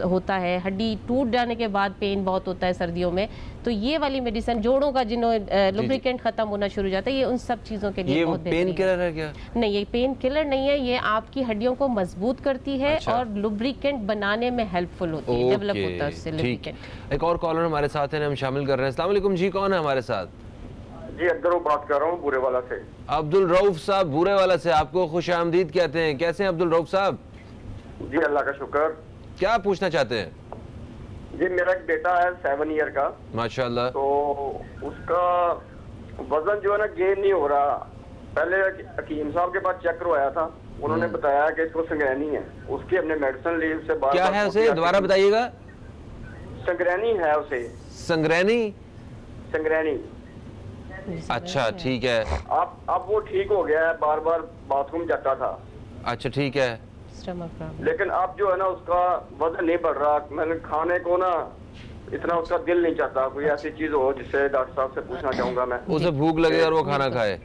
होता है, हड्डी टूट जाने के बाद पेन बहुत होता है सर्दियों में, तो ये वाली मेडिसिन, जोड़ों का जिन्होंने लुब्रिकेंट ख़त्म होना शुरू हो जाता है, ये उन सब चीज़ों के लिए बहुत पेन किलर है क्या? नहीं, ये पेन किलर नहीं है, ये आपकी हड्डियों को मजबूत करती है। अच्छा। और लुब्रिकेंट बनाने में हेल्पफुल होती है, डेवलप होता है उससे लुब्रिकेंट। एक और कॉलर हमारे साथ है, हम शामिल कर रहे हैं। अस्सलाम वालेकुम जी, कौन है हमारे साथ? जी, अब्दुल रऊफ बात कर रहा हूँ, बुरे वाला से। अब्दुल रऊफ साहब, बुरे वाला से, आपको खुश आमदीद कहते हैं। कैसे हैं अब्दुल रऊफ साहब? जी, अल्लाह का शुक्र। क्या पूछना चाहते हैं? जी, मेरा एक बेटा है 7 ईयर का। माशाल्लाह। तो उसका वजन जो है ना गेन नहीं हो रहा। पहले हकीम साहब के पास चेक करवाया था, उन्होंने बताया कि इसको संगैनी है। उसकी हमने मेडिसिन ली, उससे बार क्या है उसे? दोबारा बताइएगा। संगैनी है उसे। संगरैनी? संगरैनी। अच्छा, ठीक है। अब वो ठीक हो गया है, बार बार बाथरूम जाता था। अच्छा, ठीक है। लेकिन अब जो है ना उसका वजन नहीं बढ़ रहा। मैंने खाने को ना इतना उसका दिल नहीं चाहता। कोई ऐसी चीज हो जिससे डॉक्टर साहब से पूछना चाहूंगा मैं। उसे भूख लगे और वो खाना खाए।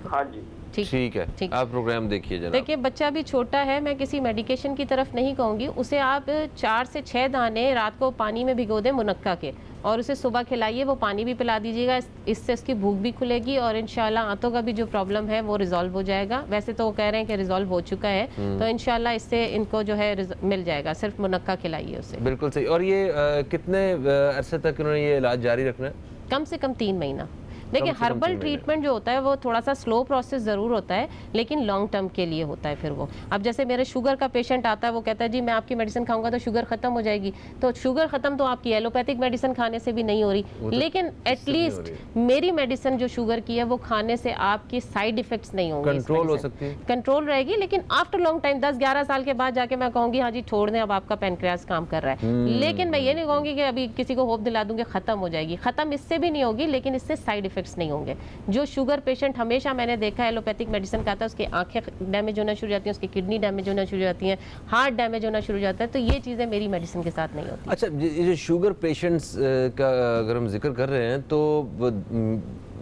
हाँ जी, ठीक है, आप प्रोग्राम देखिए जनाब। देखिए, बच्चा भी छोटा है, मैं किसी मेडिकेशन की तरफ नहीं कहूँगी। उसे आप 4 से 6 दाने रात को पानी में भिगो दें मुनक्का के, और उसे सुबह खिलाइए। वो पानी भी पिला दीजिएगा, इससे इसकी भूख भी खुलेगी और इंशाल्लाह आंतों का भी जो प्रॉब्लम है वो रिजॉल्व हो जाएगा। वैसे तो वो कह रहे हैं कि रिजॉल्व हो चुका है, तो इंशाल्लाह इससे इनको जो है मिल जाएगा। सिर्फ मुनक्का खिलाइए उसे। बिल्कुल सही। और ये कितने अरसे तक इन्होंने ये इलाज जारी रखना है? कम से कम 3 महीना। देखिए, हर्बल ट्रीटमेंट जो होता है वो थोड़ा सा स्लो प्रोसेस ज़रूर होता है, लेकिन लॉन्ग टर्म के लिए होता है। फिर वो, अब जैसे मेरे शुगर का पेशेंट आता है, वो कहता है जी मैं आपकी मेडिसिन खाऊंगा तो शुगर ख़त्म हो जाएगी। तो शुगर ख़त्म तो आपकी एलोपैथिक मेडिसिन खाने से भी नहीं हो रही, लेकिन एटलीस्ट मेरी मेडिसिन जो शुगर की है वो खाने से आपकी साइड इफेक्ट्स नहीं होंगे, कंट्रोल हो सकती है, कंट्रोल रहेगी। लेकिन आफ्टर लॉन्ग टाइम, 10-11 साल के बाद जाके मैं कहूँगी हाँ जी छोड़ दें, अब आपका पैनक्रियास काम कर रहा है। लेकिन मैं ये नहीं कहूँगी कि अभी किसी को होप दिला दूंगी ख़त्म हो जाएगी। ख़त्म इससे भी नहीं होगी, लेकिन इससे साइड इफेक्ट्स नहीं होंगे। जो शुगर पेशेंट हमेशा मैंने देखा है एलोपैथिक मेडिसिन खाता है, उसकी आंखें डैमेज होना शुरू हो जाती हैं, उसकी किडनी डैमेज होना शुरू हो जाती हैं, हार्ट डैमेज होना शुरू हो जाता है। तो ये चीज़ें मेरी मेडिसिन के साथ नहीं होती। अच्छा, ये जो शुगर पेशेंट्स का अगर हम जिक्र कर रहे हैं तो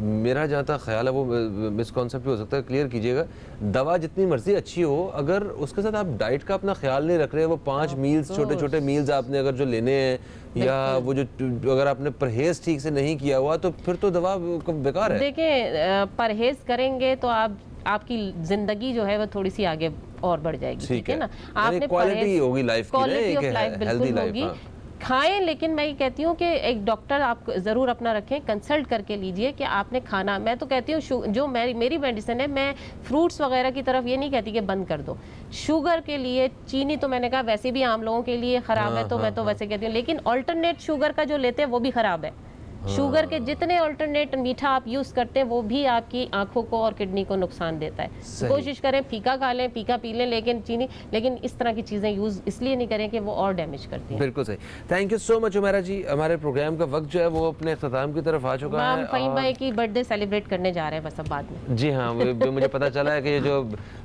मेरा जहाँ तक ख्याल है वो मिसकॉन्सेप्ट हो सकता है, क्लियर कीजिएगा। दवा जितनी मर्जी अच्छी हो, अगर उसके साथ आप डाइट का अपना ख्याल नहीं रख रहे, वो 5 मील्स छोटे छोटे मील्स आपने अगर जो लेने हैं, या वो जो अगर आपने परहेज ठीक से नहीं किया हुआ, तो फिर तो दवा बेकार है। देखिए परहेज करेंगे तो आपकी जिंदगी जो है वो थोड़ी सी आगे और बढ़ जाएगी, ठीक है ना। आपने क्वालिटी होगी लाइफ की, क्वालिटी ऑफ लाइफ बिल्कुल होगी। हाँ। खाएं, लेकिन मैं ये कहती हूँ कि एक डॉक्टर आप ज़रूर अपना रखें, कंसल्ट करके लीजिए कि आपने खाना। मैं तो कहती हूँ जो मेरी मेडिसिन है, मैं फ्रूट्स वगैरह की तरफ ये नहीं कहती कि बंद कर दो। शुगर के लिए चीनी तो मैंने कहा वैसे भी आम लोगों के लिए ख़राब है, तो मैं तो वैसे कहती हूँ, लेकिन ऑल्टरनेट शुगर का जो लेते हैं वो भी ख़राब है। शुगर के जितने अल्टरनेट मीठा आप यूज़ करते हैं वो भी आपकी आंखों को और किडनी को नुकसान देता है। कोशिश करें फीका खा लें, फीका पी लें, लेकिन इस तरह की चीज़ें यूज़ इसलिए नहीं करें कि वो और डैमेज करती हैं। बिल्कुल सही। Thank you so much Umera ji. हमारे प्रोग्राम का वक्त जो है वो अपने अख्ताम की तरफ आ चुका है। हम फ़हीम भाई की बर्थडे सेलिब्रेट करने जा रहे हैं बस अब बाद में। जी हाँ, मुझे पता चला है कि ये जो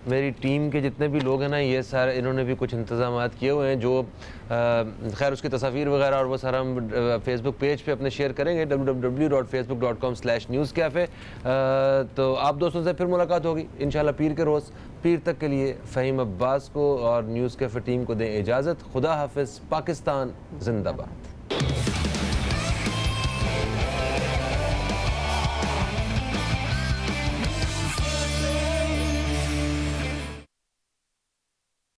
मेरी टीम के जितने भी लोग हैं ना, ये सारे इन्होंने भी कुछ इंतजाम किए हुए हैं, जो खैर उसकी तस्वीर वगैरह और वो सारा हम फेसबुक पेज पे अपने शेयर करेंगे, www.facebook.com/newscafe। तो आप दोस्तों से फिर मुलाकात होगी इंशाल्लाह पीर के रोज़। पीर तक के लिए फ़हीम अब्बास को और न्यूज़ कैफ़े टीम को दें इजाज़त। खुदा हाफिज़। पाकिस्तान जिंदाबाद।